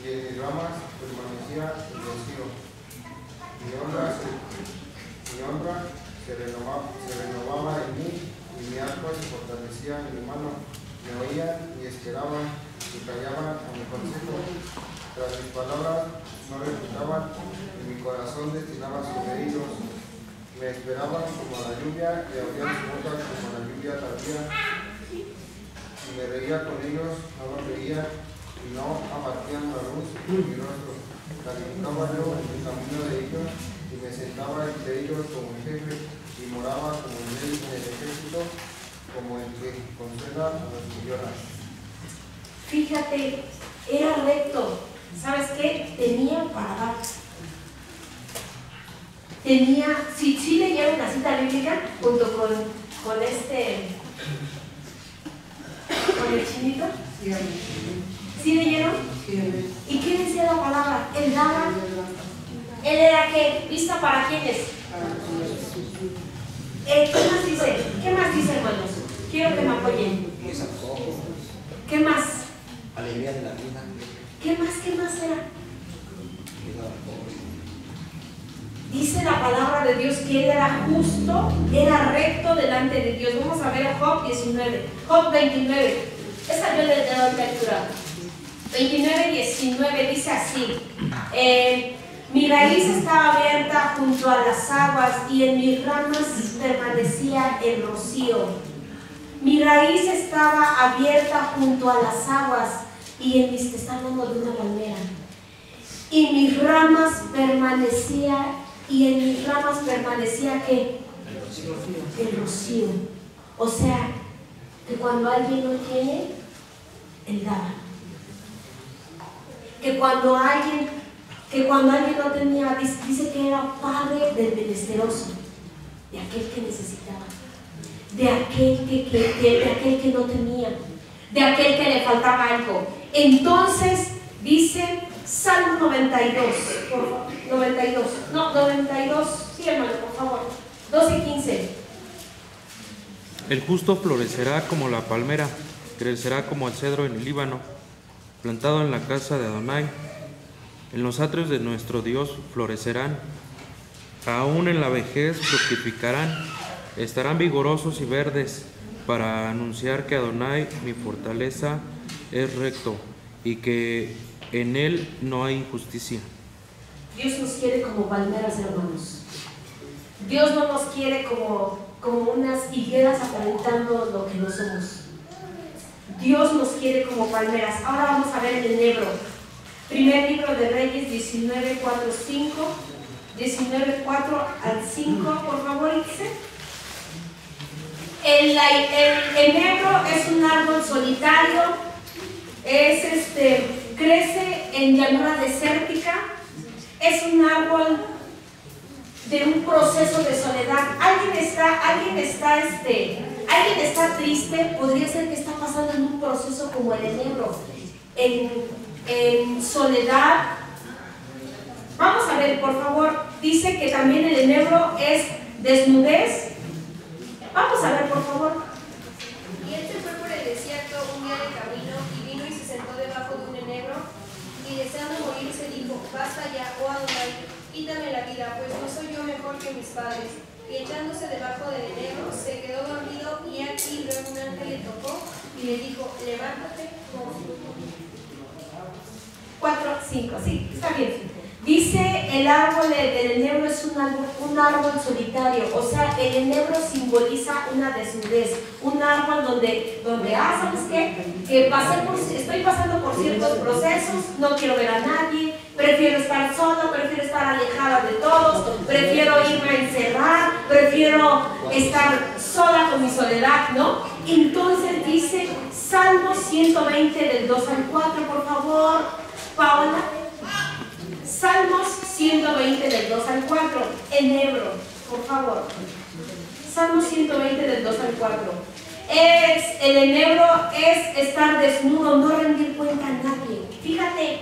y en mis ramas permanecía el rocío. Mi honra se renovaba en mí, y mi arpa se fortalecía en mi mano. Me oían y esperaban, y callaban a mi consejo. Tras mis palabras no reputaban, y mi corazón destinaba sobre ellos. Me esperaban como a la lluvia, y abrían su boca como a la lluvia tardía. Y me reía con ellos, no los veía, y no abatían la luz de mi rostro. Calificaba yo en el camino de ellos, y me sentaba entre ellos como el jefe, y moraba como el rey en el ejército, como el que consuela a los que lloran. Fíjate, era recto. ¿Sabes qué? Tenía para dar. Tenía, si leyeron la cita bíblica junto con el Chinito. ¿Sí leyeron? ¿Y qué decía la palabra? Él daba. ¿Él era qué? ¿Vista para quiénes? ¿Qué más dice? ¿Qué más dice, hermanos? Quiero que me apoyen. ¿Qué más? Alegría de la vida. ¿Qué más era? Dice la palabra de Dios que él era justo, era recto delante de Dios. Vamos a ver Job 19, Job 29. Esa yo le doy lectura. 29, 19 dice así. Mi raíz estaba abierta junto a las aguas, y en mis ramas permanecía el rocío. Mi raíz estaba abierta junto a las aguas, y en mis, te está hablando de una palmera. Y mis ramas permanecía, y en mis ramas permanecía ¿qué? El rocío. O sea, que cuando alguien no tiene, él daba. Que cuando alguien no tenía, dice que era padre del menesteroso, de aquel que necesitaba, de aquel que no tenía, de aquel que le faltaba algo. Entonces dice Salmo 92, por favor, 92, sí, hermano, por favor, 12 y 15. El justo florecerá como la palmera, crecerá como el cedro en el Líbano, plantado en la casa de Adonai. En los atrios de nuestro Dios florecerán, aún en la vejez fructificarán, estarán vigorosos y verdes, para anunciar que Adonai, mi fortaleza, es recto, y que en él no hay injusticia. Dios nos quiere como palmeras, hermanos. Dios no nos quiere como unas higueras aparentando lo que no somos. Dios nos quiere como palmeras. Ahora vamos a ver el enebro. Primer libro de Reyes 19, 4, 5. 19, 4 al 5, por favor, dice. El enebro es un árbol solitario, crece en llanura desértica, es un árbol de un proceso de soledad. Alguien está alguien está triste, podría ser que está pasando en un proceso como el enebro, en soledad. Vamos a ver, por favor, dice que también el enebro es desnudez. Vamos a ver, por favor. Y él se fue por el desierto un día de camino y vino y se sentó debajo de un enebro y deseando morirse dijo, basta ya, oh Adonai, quítame la vida, pues no soy yo mejor que mis padres. Y echándose debajo del enebro se quedó dormido y aquí luego un ángel le tocó y le dijo, levántate, come. 4, 5, sí, está bien. Dice el árbol del enebro es un árbol solitario, o sea, el enebro simboliza una desnudez, un árbol donde ¿sabes qué? Que estoy pasando por ciertos procesos, no quiero ver a nadie, prefiero estar sola, prefiero estar alejada de todos, prefiero irme a encerrar, prefiero estar sola con mi soledad, ¿no? Entonces dice Salmo 120 del 2 al 4, por favor, Paola. Salmos 120 del 2 al 4, enebro, por favor. Salmos 120 del 2 al 4. El enebro es estar desnudo, no rendir cuenta a nadie. Fíjate,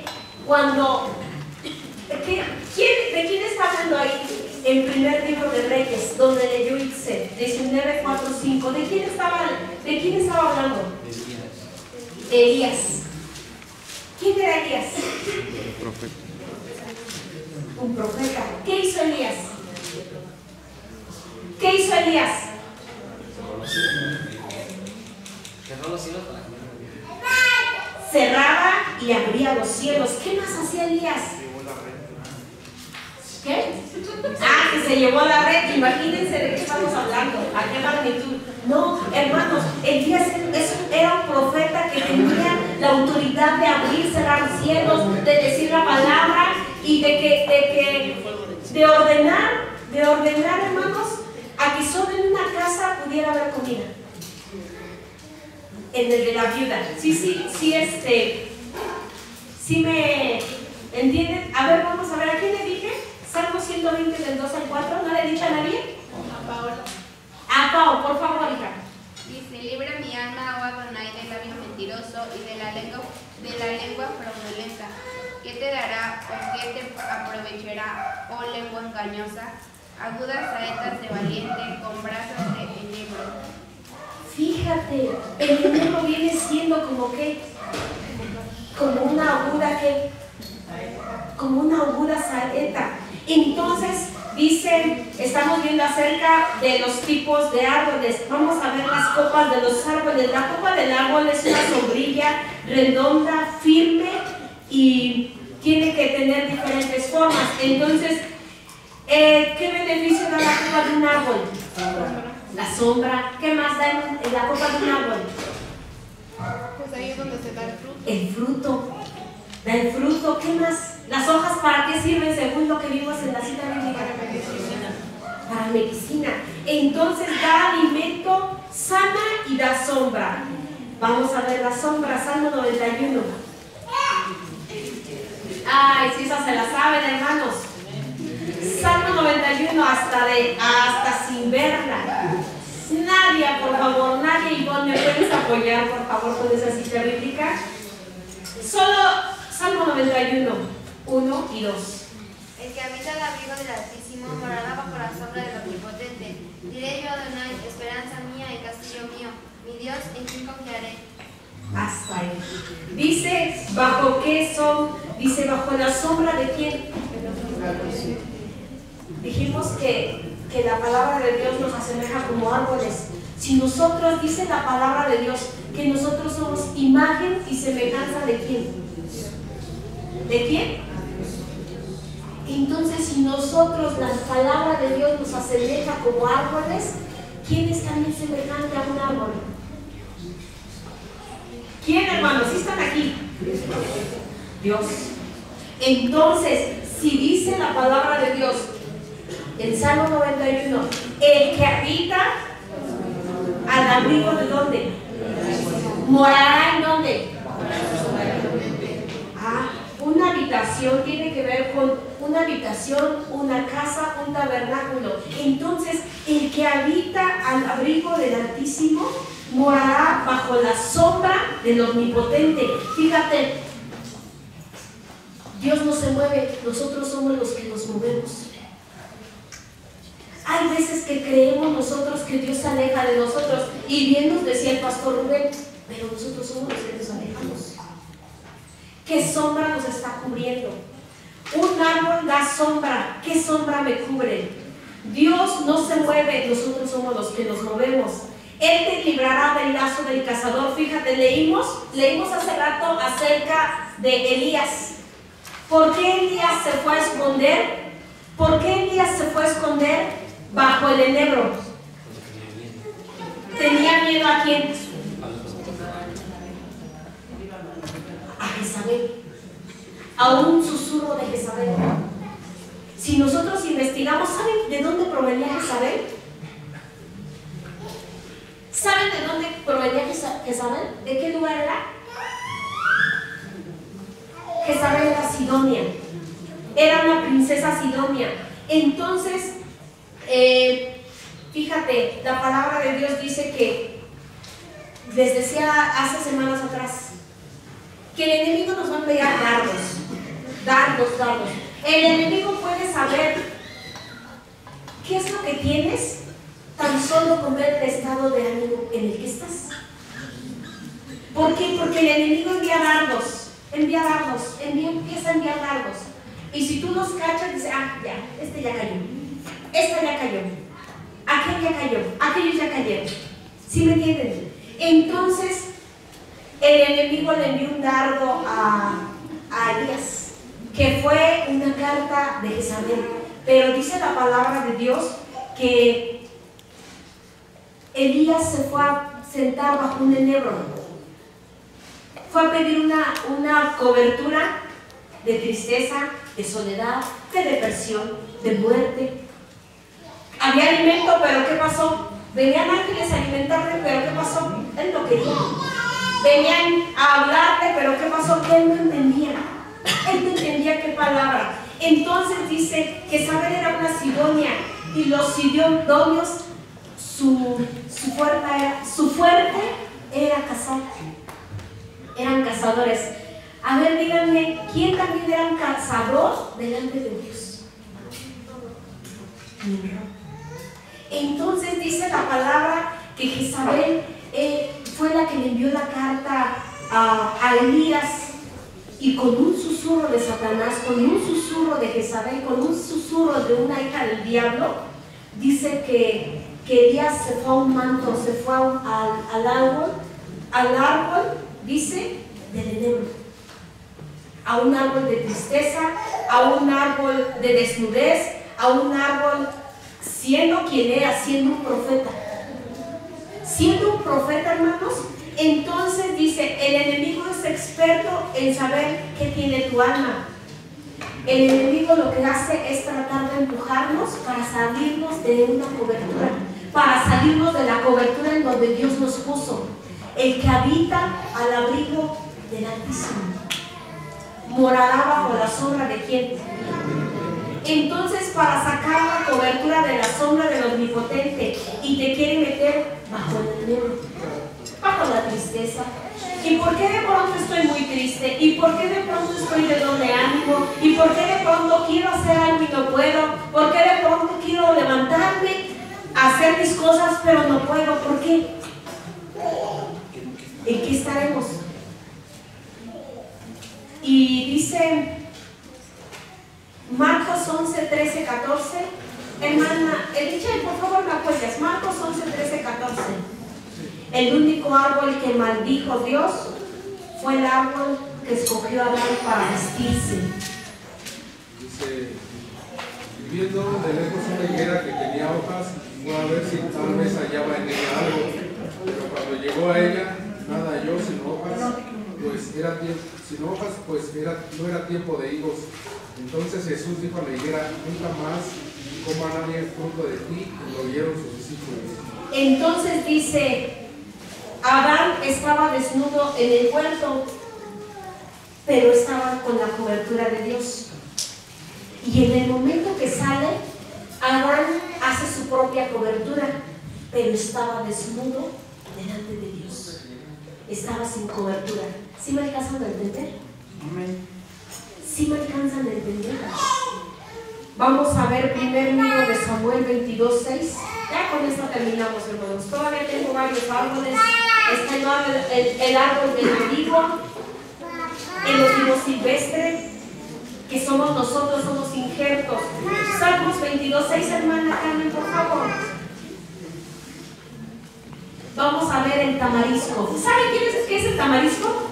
¿de quién está hablando ahí? En primer libro de Reyes, donde leyó Itzel, 19, 4, 5. ¿De quién estaba hablando? Elías. ¿Quién era Elías? Un profeta. ¿Qué hizo Elías? ¿Qué hizo Elías? Cerró los cielos para que Cerraba y abría los cielos. ¿Qué más hacía Elías? ¿Qué? Ah, que se llevó la red. Imagínense de qué estamos hablando. ¿A qué magnitud? No, hermanos, Elías era un profeta que tenía la autoridad de abrir, cerrar cielos, de decir la palabra y de ordenar, hermanos, a que solo en una casa pudiera haber comida. En el de la viuda. Sí me entienden. A ver, vamos a ver, ¿a quién le dije? Salmo 120 del 2 al 4, ¿no le he dicho a nadie? A Paola. A Pao, por favor, hija. Dice, libra mi alma, oh Adonai, del labio mentiroso y de la lengua fraudulenta. ¿Qué te dará o qué te aprovechará, oh lengua engañosa? Agudas saetas de valiente con brazos de enebro. Fíjate, el enebro viene siendo como una aguda saeta. Entonces, dicen, estamos viendo acerca de los tipos de árboles. Vamos a ver las copas de los árboles. La copa del árbol es una sombrilla redonda, firme y tiene que tener diferentes formas. Entonces, ¿qué beneficio da la copa de un árbol? La sombra. ¿Qué más da en la copa de un árbol? Pues ahí es donde se da el fruto. El fruto. Da el fruto. ¿Qué más? Las hojas, ¿para qué sirven según lo que vimos en la cita bíblica? Para medicina. Entonces da alimento, sana y da sombra. Vamos a ver la sombra, Salmo 91. Ay, si esa se la saben, hermanos. Salmo 91 hasta sin verla. Nadie, por favor, nadie, Ivonne, ¿me puedes apoyar, por favor, con esa cita bíblica? Solo Salmo 91, 1 y 2. El que habita el abrigo del Altísimo morará bajo la sombra del Omnipotente. Diré yo a Adonai, esperanza mía y castillo mío, mi Dios, en quien confiaré. Hasta ahí. Dice, ¿bajo qué son? Dice, ¿bajo la sombra de quién? Dijimos que la palabra de Dios nos asemeja como árboles. Si nosotros, dice la palabra de Dios, que nosotros somos imagen y semejanza de quién. ¿De quién? Entonces, si nosotros, la palabra de Dios nos asemeja como árboles, ¿quién es también semejante a un árbol? ¿Quién, hermanos? ¿Sí están aquí? Dios. Entonces, si dice la palabra de Dios, en Salmo 91, el que habita al abrigo de ¿dónde? ¿Morará en dónde? Una habitación tiene que ver con una habitación, una casa, un tabernáculo. Entonces, el que habita al abrigo abrigo del Altísimo, morará bajo la sombra del Omnipotente. Fíjate, Dios no se mueve, nosotros somos los que nos movemos. Hay veces que creemos nosotros que Dios se aleja de nosotros, y bien nos decía el pastor Rubén, pero nosotros somos los que nos alejamos. ¿Qué sombra nos está cubriendo? Un árbol da sombra. ¿Qué sombra me cubre? Dios no se mueve, nosotros somos los que nos movemos. Él te librará del lazo del cazador. Fíjate, leímos hace rato acerca de Elías. ¿Por qué Elías se fue a esconder? ¿Por qué Elías se fue a esconder bajo el enebro? ¿Tenía miedo a quién? A Jezabel. A un susurro de Jezabel. Si nosotros investigamos, ¿saben de dónde provenía Jezabel? ¿Saben de dónde provenía Jezabel? ¿De qué lugar era? Jezabel era sidonia. Era una princesa sidonia. Entonces, fíjate, la palabra de Dios dice que, les decía hace semanas atrás, que el enemigo nos va a enviar dardos. El enemigo puede saber qué es lo que tienes tan solo con ver el estado de ánimo en el que estás. ¿Por qué? Porque el enemigo envía dardos, empieza a enviar dardos. Y si tú los cachas, dice, ya, este ya cayó, esta ya cayó, aquel ya cayó, aquellos ya cayeron. ¿Sí me entienden? Entonces, el enemigo le envió un dardo a Elías, que fue una carta de Jezabel. Pero dice la palabra de Dios que Elías se fue a sentar bajo un enebro. Fue a pedir una cobertura de tristeza, de soledad, de depresión, de muerte. Había alimento, pero ¿qué pasó? Venían ángeles a alimentarle, pero ¿qué pasó? Él no quería. Venían a hablarle, pero ¿qué pasó? Que él no entendía. Él no entendía qué palabra. Entonces dice que Jezabel era una sidonia, y los sidonios, su fuerte era cazar. Eran cazadores. A ver, díganme, ¿quién también era un cazador delante de Dios? Entonces dice la palabra que Jezabel fue la que le envió la carta a Elías, y con un susurro de Satanás, con un susurro de Jezabel, con un susurro de una hija del diablo, dice que Elías se fue a un manto, se fue al árbol, dice, del enebro, a un árbol de tristeza, a un árbol de desnudez, a un árbol, siendo quien era, siendo un profeta. Siendo un profeta, hermanos, entonces dice, el enemigo es experto en saber qué tiene tu alma. El enemigo lo que hace es tratar de empujarnos para salirnos de una cobertura, para salirnos de la cobertura en donde Dios nos puso. El que habita al abrigo del Altísimo morará bajo la sombra de quién. Entonces, para sacar la cobertura de la sombra del Omnipotente, y te quiere meter bajo el enemigo, bajo la tristeza. ¿Y por qué de pronto estoy muy triste? ¿Y por qué de pronto estoy de doble ánimo? ¿Y por qué de pronto quiero hacer algo y no puedo? ¿Por qué de pronto quiero levantarme, hacer mis cosas, pero no puedo? ¿Por qué? ¿En qué estaremos? Y dice Marcos 11, 13, 14. Hermana, Richard, por favor me apoyas. Marcos 11, 13, 14. El único árbol que maldijo Dios fue el árbol que escogió Adán para vestirse. Dice, y viendo de lejos una higuera que tenía hojas, fue a ver si tal vez hallaba en ella algo. Pero cuando llegó a ella, nada halló sino hojas, no era tiempo de higos. Entonces Jesús dijo a la higuera, nunca más coma nadie el fruto de ti, y lo oyeron sus discípulos. Entonces dice, Adán estaba desnudo en el huerto, pero estaba con la cobertura de Dios. Y en el momento que sale, Adán hace su propia cobertura, pero estaba desnudo delante de Dios. Estaba sin cobertura. ¿Sí me alcanzan a entender? ¿Sí me alcanzan a entender? Vamos a ver primer libro de Samuel 22:6. Ya con esto terminamos, hermanos. Todavía tengo varios árboles. Está el árbol del olivo, el olivo silvestre, que somos nosotros, somos injertos. Salmos 22:6, hermana Carmen, por favor. Vamos a ver el tamarisco. ¿Saben qué es el tamarisco?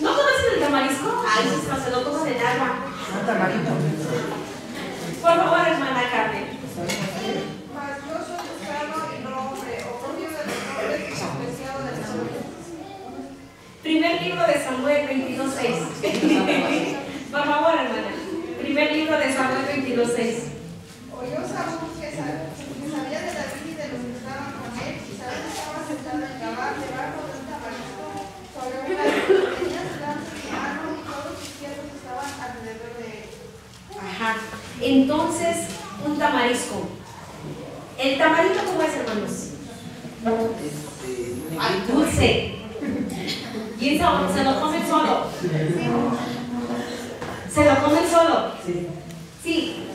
¿No conocen el tamarisco? Ay, se lo toman en agua. Por favor, hermana Carmen. Mas yo soy esclavo y no hombre, oprobio de los hombres y despreciado de los hombres. Primer libro de Samuel 22:6. Por favor, hermana. Primer libro de Samuel 22:6. Oyó Saúl que sabía de David y de los que estaban con él, y Saúl estaba sentado en Gabá debajo de un tamarisco sobre un árbol, tenía delante su mano y todos sus siervos estaban alrededor de él. Ajá. Entonces, un tamarisco. ¿El tamarindo cómo es, hermanos? Ay, dulce. ¿Y se lo comen solo? ¿Se lo comen solo? Sí.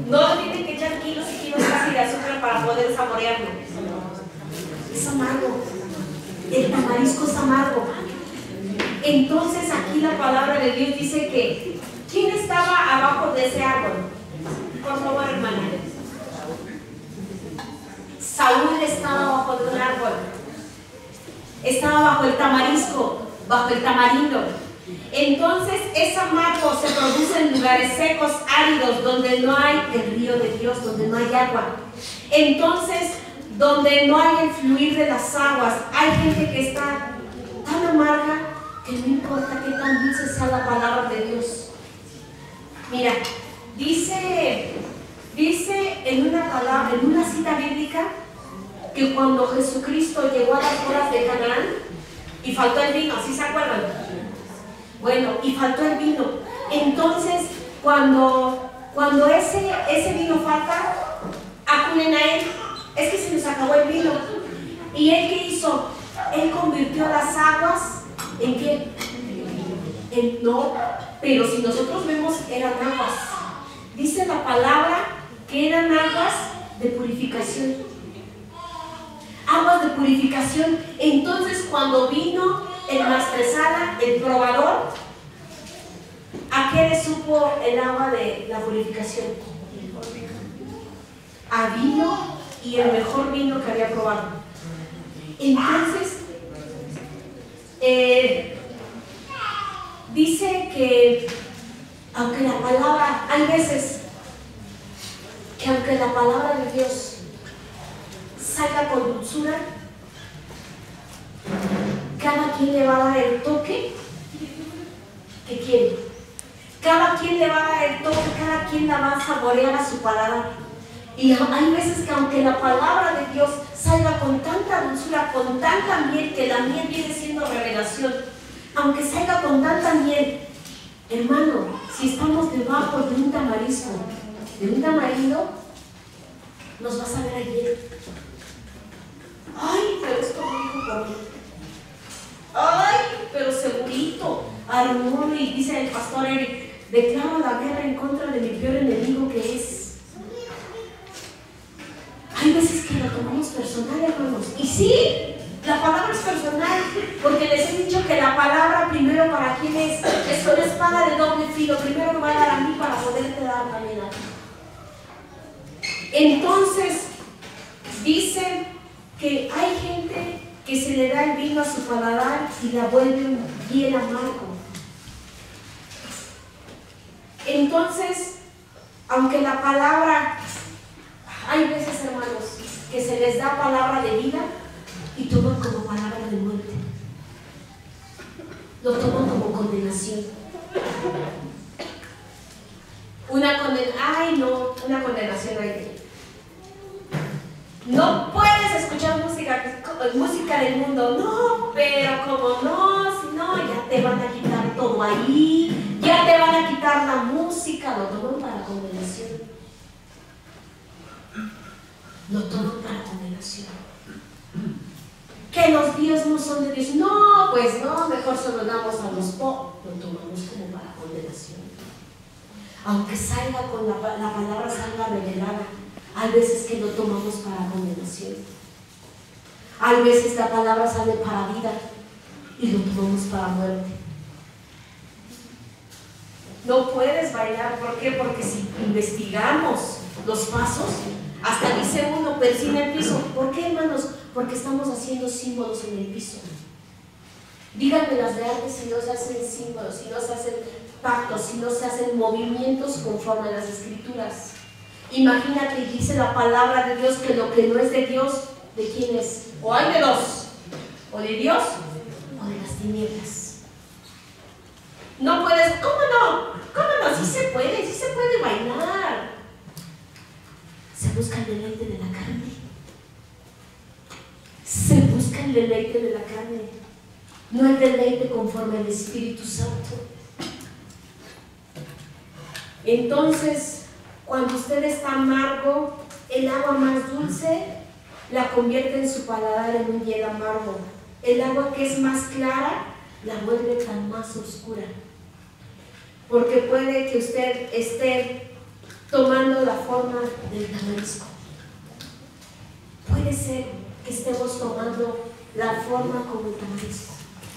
No tienen que echar kilos y kilos casi de azúcar para poder saborearlo. Es amargo. El tamarisco es amargo. Entonces aquí la palabra de Dios dice que ¿quién estaba abajo de ese árbol? Por favor, hermana. Saúl estaba bajo de un árbol. Estaba bajo el tamarisco, bajo el tamarindo. Entonces es amargo, se produce en lugares secos, áridos, donde no hay el río de Dios, donde no hay agua. Entonces, donde no hay el fluir de las aguas, hay gente que está tan amarga que no importa qué tan dulce sea la palabra de Dios. Mira, dice en una cita bíblica que cuando Jesucristo llegó a las bodas de Canaán y faltó el vino, ¿sí se acuerdan? Bueno, y faltó el vino. Entonces, cuando ese vino falta, acuden a él. Es que se nos acabó el vino. ¿Y él qué hizo? Él convirtió las aguas ¿en qué? No, pero si nosotros vemos, eran aguas. Dice la palabra que eran aguas de purificación. Aguas de purificación. Entonces, cuando vino el maestresala, el probador, ¿a qué le supo el agua de la purificación? A vino, y el mejor vino que había probado. Entonces, dice que aunque la palabra, hay veces que aunque la palabra de Dios salga con dulzura, cada quien le va a dar el toque que quiere. Cada quien le va a dar el toque, cada quien la va a saborear a su paladar. Y hay veces que aunque la palabra de Dios salga con tanta dulzura, con tanta miel, que la miel viene siendo revelación, aunque salga con tanta miel, hermano, si estamos debajo de un tamarisco, de un tamarindo, nos va a saber ayer. Ay, pero esto lo dijo por mí. Ay, pero segurito. Armón, y dice el pastor Eric, declaro la guerra en contra de mi peor enemigo, que es. Hay veces que lo tomamos personal, hermanos. Y sí, la palabra es personal, porque les he dicho que la palabra primero para quién es una espada de doble filo. Primero me va a dar a mí para poderte dar también a ti. Entonces, dice que hay gente que se le da el vino a su paladar y la vuelve bien amargo. Entonces, aunque la palabra, hay veces, hermanos, que se les da palabra de vida y toman como palabra de muerte. Lo toman como condenación. Una condenación hay. No puedes escuchar música del mundo. No, pero como no, si no, ya te van a quitar todo ahí, ya te van a quitar la música. Lo toman para condenación. Lo toman para condenación. condenación. Que los días no son de Dios. No, pues no, mejor se lo damos a los pobres. Lo tomamos como para condenación. Aunque salga con la palabra salga revelada, hay veces que lo tomamos para condenación. Hay veces la palabra sale para vida y lo tomamos para muerte. No puedes bailar, ¿por qué? Porque si investigamos los pasos, hasta dice uno, persina el piso. ¿Por qué, hermanos? Porque estamos haciendo símbolos en el piso. Díganme las de arte si no se hacen símbolos, si no se hacen pactos, si no se hacen movimientos conforme a las escrituras. Imagínate, dice la palabra de Dios que lo que no es de Dios, ¿de quién es? O hay de dos, o de Dios, o de las tinieblas. No puedes, ¿cómo no? ¿Cómo no? Sí se puede bailar. Se busca el deleite de la carne. Se busca el deleite de la carne, no el deleite conforme al Espíritu Santo. Entonces, cuando usted está amargo, el agua más dulce la convierte en su paladar en un hielo amargo. El agua que es más clara la vuelve tan más oscura. Porque puede que usted esté tomando la forma del tamarisco. Puede ser que estemos tomando la forma como el tamarisco.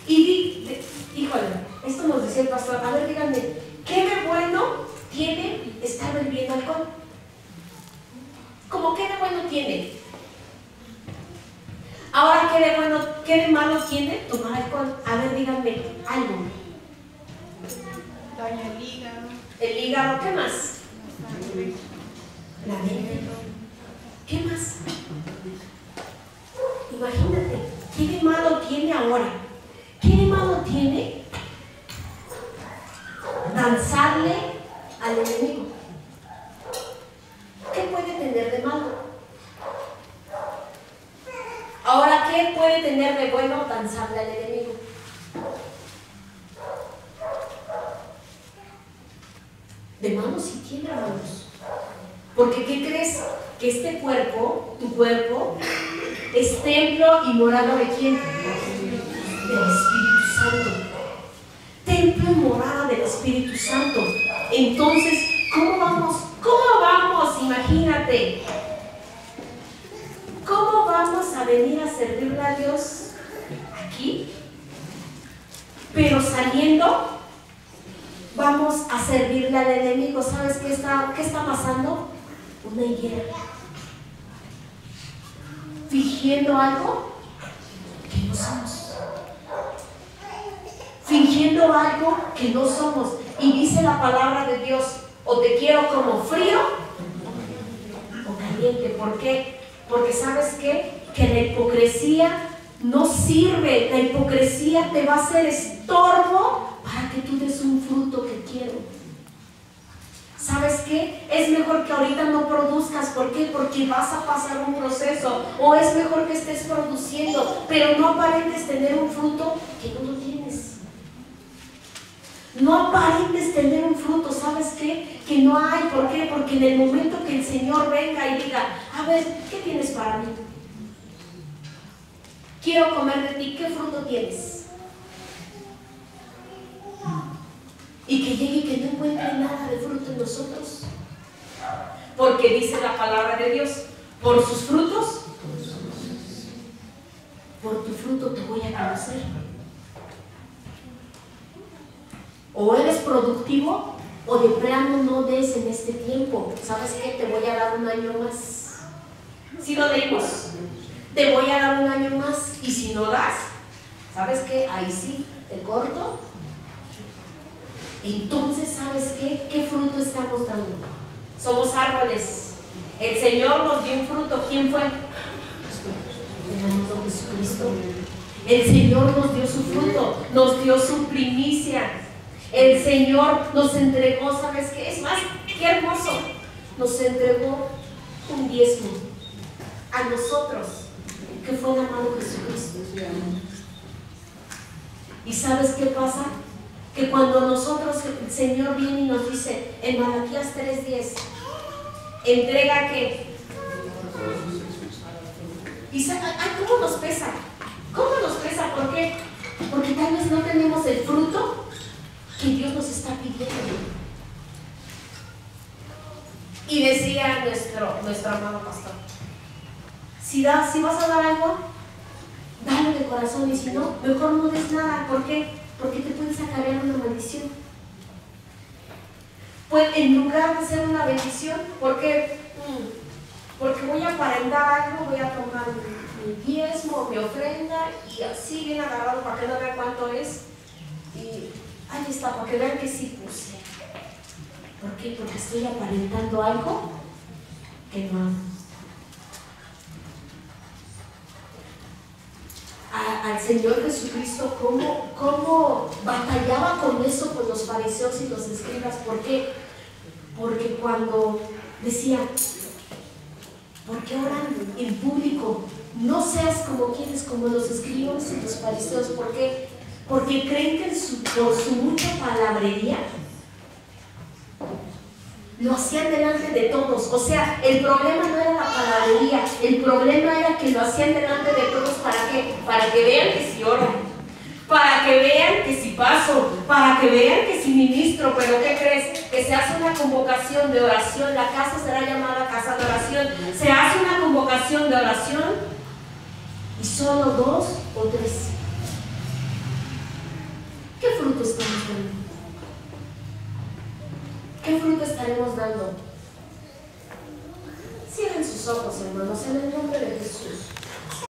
Y híjole, esto nos decía el pastor. A ver, díganme, ¿qué de bueno tiene estar bebiendo alcohol? ¿Cómo qué de bueno tiene? Ahora, ¿qué de malo tiene tomar alcohol? A ver, díganme algo. Daña el hígado. El hígado, ¿qué más? La mente. ¿Qué más? Imagínate, ¿qué de malo tiene ahora? ¿Qué de malo tiene danzarle al enemigo? ¿Qué puede tener de malo? Ahora, ¿qué puede tener de bueno danzarle al enemigo? De malo sí tiene, hermanos. Porque ¿qué crees? Que este cuerpo, tu cuerpo, es templo y morada ¿de quién? Del Espíritu Santo. Templo y morada del Espíritu Santo. Entonces, ¿cómo vamos? ¿Cómo vamos? Imagínate. ¿Cómo vamos a venir a servirle a Dios aquí? Pero saliendo, vamos a servirle al enemigo. ¿Sabes qué está pasando? Una higuera. Fingiendo algo que no somos. Fingiendo algo que no somos. Y dice la palabra de Dios, o te quiero como frío o caliente. ¿Por qué? Porque ¿sabes qué? Que la hipocresía no sirve. La hipocresía te va a hacer estorbo para que tú des un fruto que quiero. ¿Sabes qué? Es mejor que ahorita no produzcas. ¿Por qué? Porque vas a pasar un proceso. O es mejor que estés produciendo, pero no aparentes tener un fruto que no lo tienes. No aparentes tener un fruto, ¿sabes qué? Que no hay. ¿Por qué? Porque en el momento que el Señor venga y diga, a ver, ¿qué tienes para mí? Quiero comer de ti, ¿qué fruto tienes? Y que llegue y que no encuentre nada de fruto en nosotros. Porque dice la palabra de Dios, por sus frutos, por tu fruto te voy a conocer. O eres productivo o de plano no des en este tiempo. ¿Sabes qué? Te voy a dar un año más. Si lo leímos, te voy a dar un año más. Y si no das, ¿sabes qué? Ahí sí, te corto. Entonces, ¿sabes qué? ¿Qué fruto estamos dando? Somos árboles. El Señor nos dio un fruto. ¿Quién fue? El amado Jesucristo. El Señor nos dio su fruto, nos dio su primicia. El Señor nos entregó, ¿sabes qué? Es más, qué hermoso. Nos entregó un diezmo a nosotros, que fue el amado Jesucristo. ¿Y sabes qué pasa? Que cuando nosotros, el Señor viene y nos dice en Malaquías 3:10, entrega ¿qué? Y ay, ¿cómo nos pesa? ¿Cómo nos pesa? ¿Por qué? Porque tal vez no tenemos el fruto que Dios nos está pidiendo. Y decía nuestro amado pastor, si vas a dar algo, dale de corazón, y si no, mejor no des nada. ¿Por qué? Porque te puedes acarrear una maldición. Pues en lugar de ser una bendición, porque voy a aparentar algo, voy a tomar mi diezmo, mi ofrenda, y así bien agarrado para que no vean cuánto es, y ahí está, para que vean que sí puse. ¿Por qué? Porque estoy aparentando algo que no hago. Al Señor Jesucristo, ¿cómo batallaba con eso con los fariseos y los escribas? ¿Por qué? Porque cuando decía, ¿por qué oran en público? No seas como quienes, como los escribas y los fariseos. ¿Por qué? Porque creen que por su mucha palabrería lo hacían delante de todos. O sea, el problema no era la palabrería, el problema era que lo hacían delante de todos. ¿Para qué? Para que vean que sí oro, para que vean que sí paso, para que vean que sí ministro. Pero ¿qué crees? Que se hace una convocación de oración, la casa será llamada casa de oración. Se hace una convocación de oración y solo 2 o 3. ¿Qué fruto estamos dando? ¿Qué fruto estaremos dando? Cierren sus ojos, hermanos, en el nombre de Jesús.